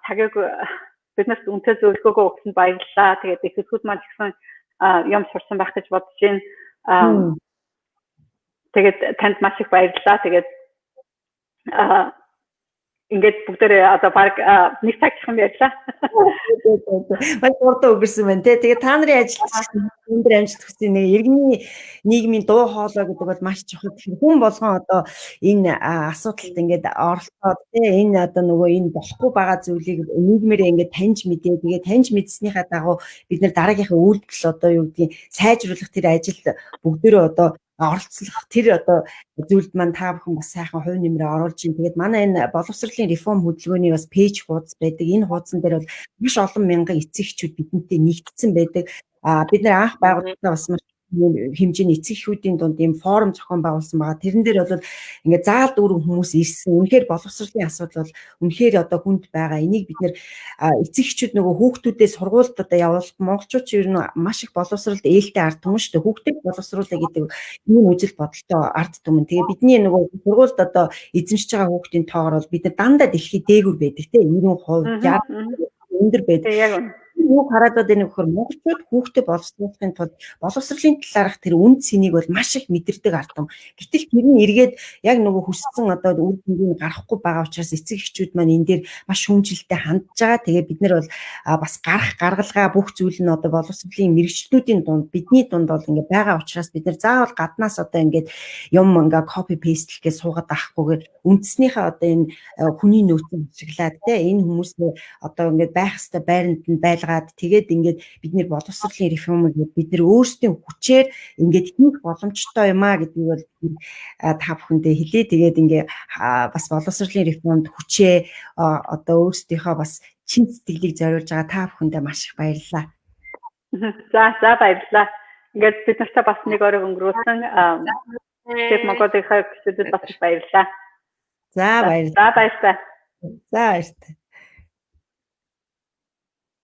цагийг бид нарт үнэтэй зөвлөгөөгөө өгсөнд баярлалаа. Тэгээд их хэсгүүд маань гэсэн юм сурсан байх гэж бодож байна. Тэгээд танд маш их баярлалаа. Тэгээд ингээд бүгдээрээ одоо баг нэг цаг юм ярьлаа. Маш урдаа өнгөрсөн байна те. Тэгээд та нарын ажилч өндөр амжилт хүсье нэг иргэний нийгмийн дуу хоолой гэдэг бол маш чухал. Хүн болгон одоо энэ асуудалд ингээд оролцоод те энэ одоо нөгөө энэ болохгүй байгаа зүйлийг нийгмээрээ ингээд таньж мэдээ. Тэгээд таньж мэдснийхаа дагуу бид нар дараагийнхаа үйлдэл одоо юу гэдгийг сайжруулах тэр ажилд бүгдээрээ одоо оролцох тэр одоо зүйлд маань та бүхэн бас сайхан хувь нэмрээ оруулж ийн. Тэгээд манай энэ боловсролын реформ хөдөлгөөний бас пэйж хуудас байдаг. Энэ хуудсан дээр бол маш олон мянган эцэг эхчүүд бидэнтэй нэгдсэн байдаг. Бид нар анх байгууллагаа бас маш хэмжээний эцэг эхүүдийн дунд ийм форум зохион байгуулсан байгаа. Тэрэн дээр бол ингээд заал дүүрэн хүмүүс ирсэн. Үнэхээр боловсролын асуудал бол үнэхээр одоо хүнд байгаа. Энийг бид нэр эцэг эхчүүд нөгөө хүүхдүүдээ сургуульд одоо явуулах монголчууд ч ер нь маш их боловсролд ээлтэй ард түмэн шүү дээ. Хүүхдийг боловсруулах гэдэг ийм үзэл бодолтой ард түмэн. Тэгээ бидний нөгөө сургуульд одоо эзэмшиж байгаа хүүхдийн тоогоор бол бид нар дандаа дэлхийд дээгүүр байдаг те 90% 60% өндөр байдаг. Юу хараад байна гэхээр монголчууд хүүхдэд боловсруулахын тулд боловсролын талаарх тэр үн цэнийг бол маш их мэдэрдэг ард юм. Гэтэл тэр нь эргээд яг нөгөө хүссэн одоо үр дүнгийг гаргахгүй байгаа учраас эцэг эхчүүд маань энэ дээр маш шүүмжлэлтэй хандж байгаа. Тэгээ бид нар бол бас гаргалгаа бүх зүйл нь одоо боловсролын мэрэгчлүүдийн дунд бидний дунд бол ингээ байгаа учраас бид нар заавал гаднаас одоо ингээд юм ингээ копи пейстлэхээ суугаад авахгүйгээр үндэснийхээ одоо энэ хүний нөөцийг ашиглаад те энэ хүмүүсээ одоо ингээд байх хэвээр байранд нь тэгээд ингээд бид нэр боловсролын реформыг бид нэр өөрсдийн хүчээр ингээд хийх боломжтой юм а гэдгийг бол та бүхэндээ хэлээ. Тэгээд ингээд бас боловсролын реформд хүчээ одоо өөрсдийнхөө бас чин сэтгэлийг зориулж байгаа та бүхэндээ маш их баярлалаа. За баярлалаа. Ингээд бид нартай бас нэг орой өнгөрүүлсэн Шеф Монголынхаа гишүүдэд бас баярлалаа. За баярлалаа. За баярлалаа. За баярлалаа.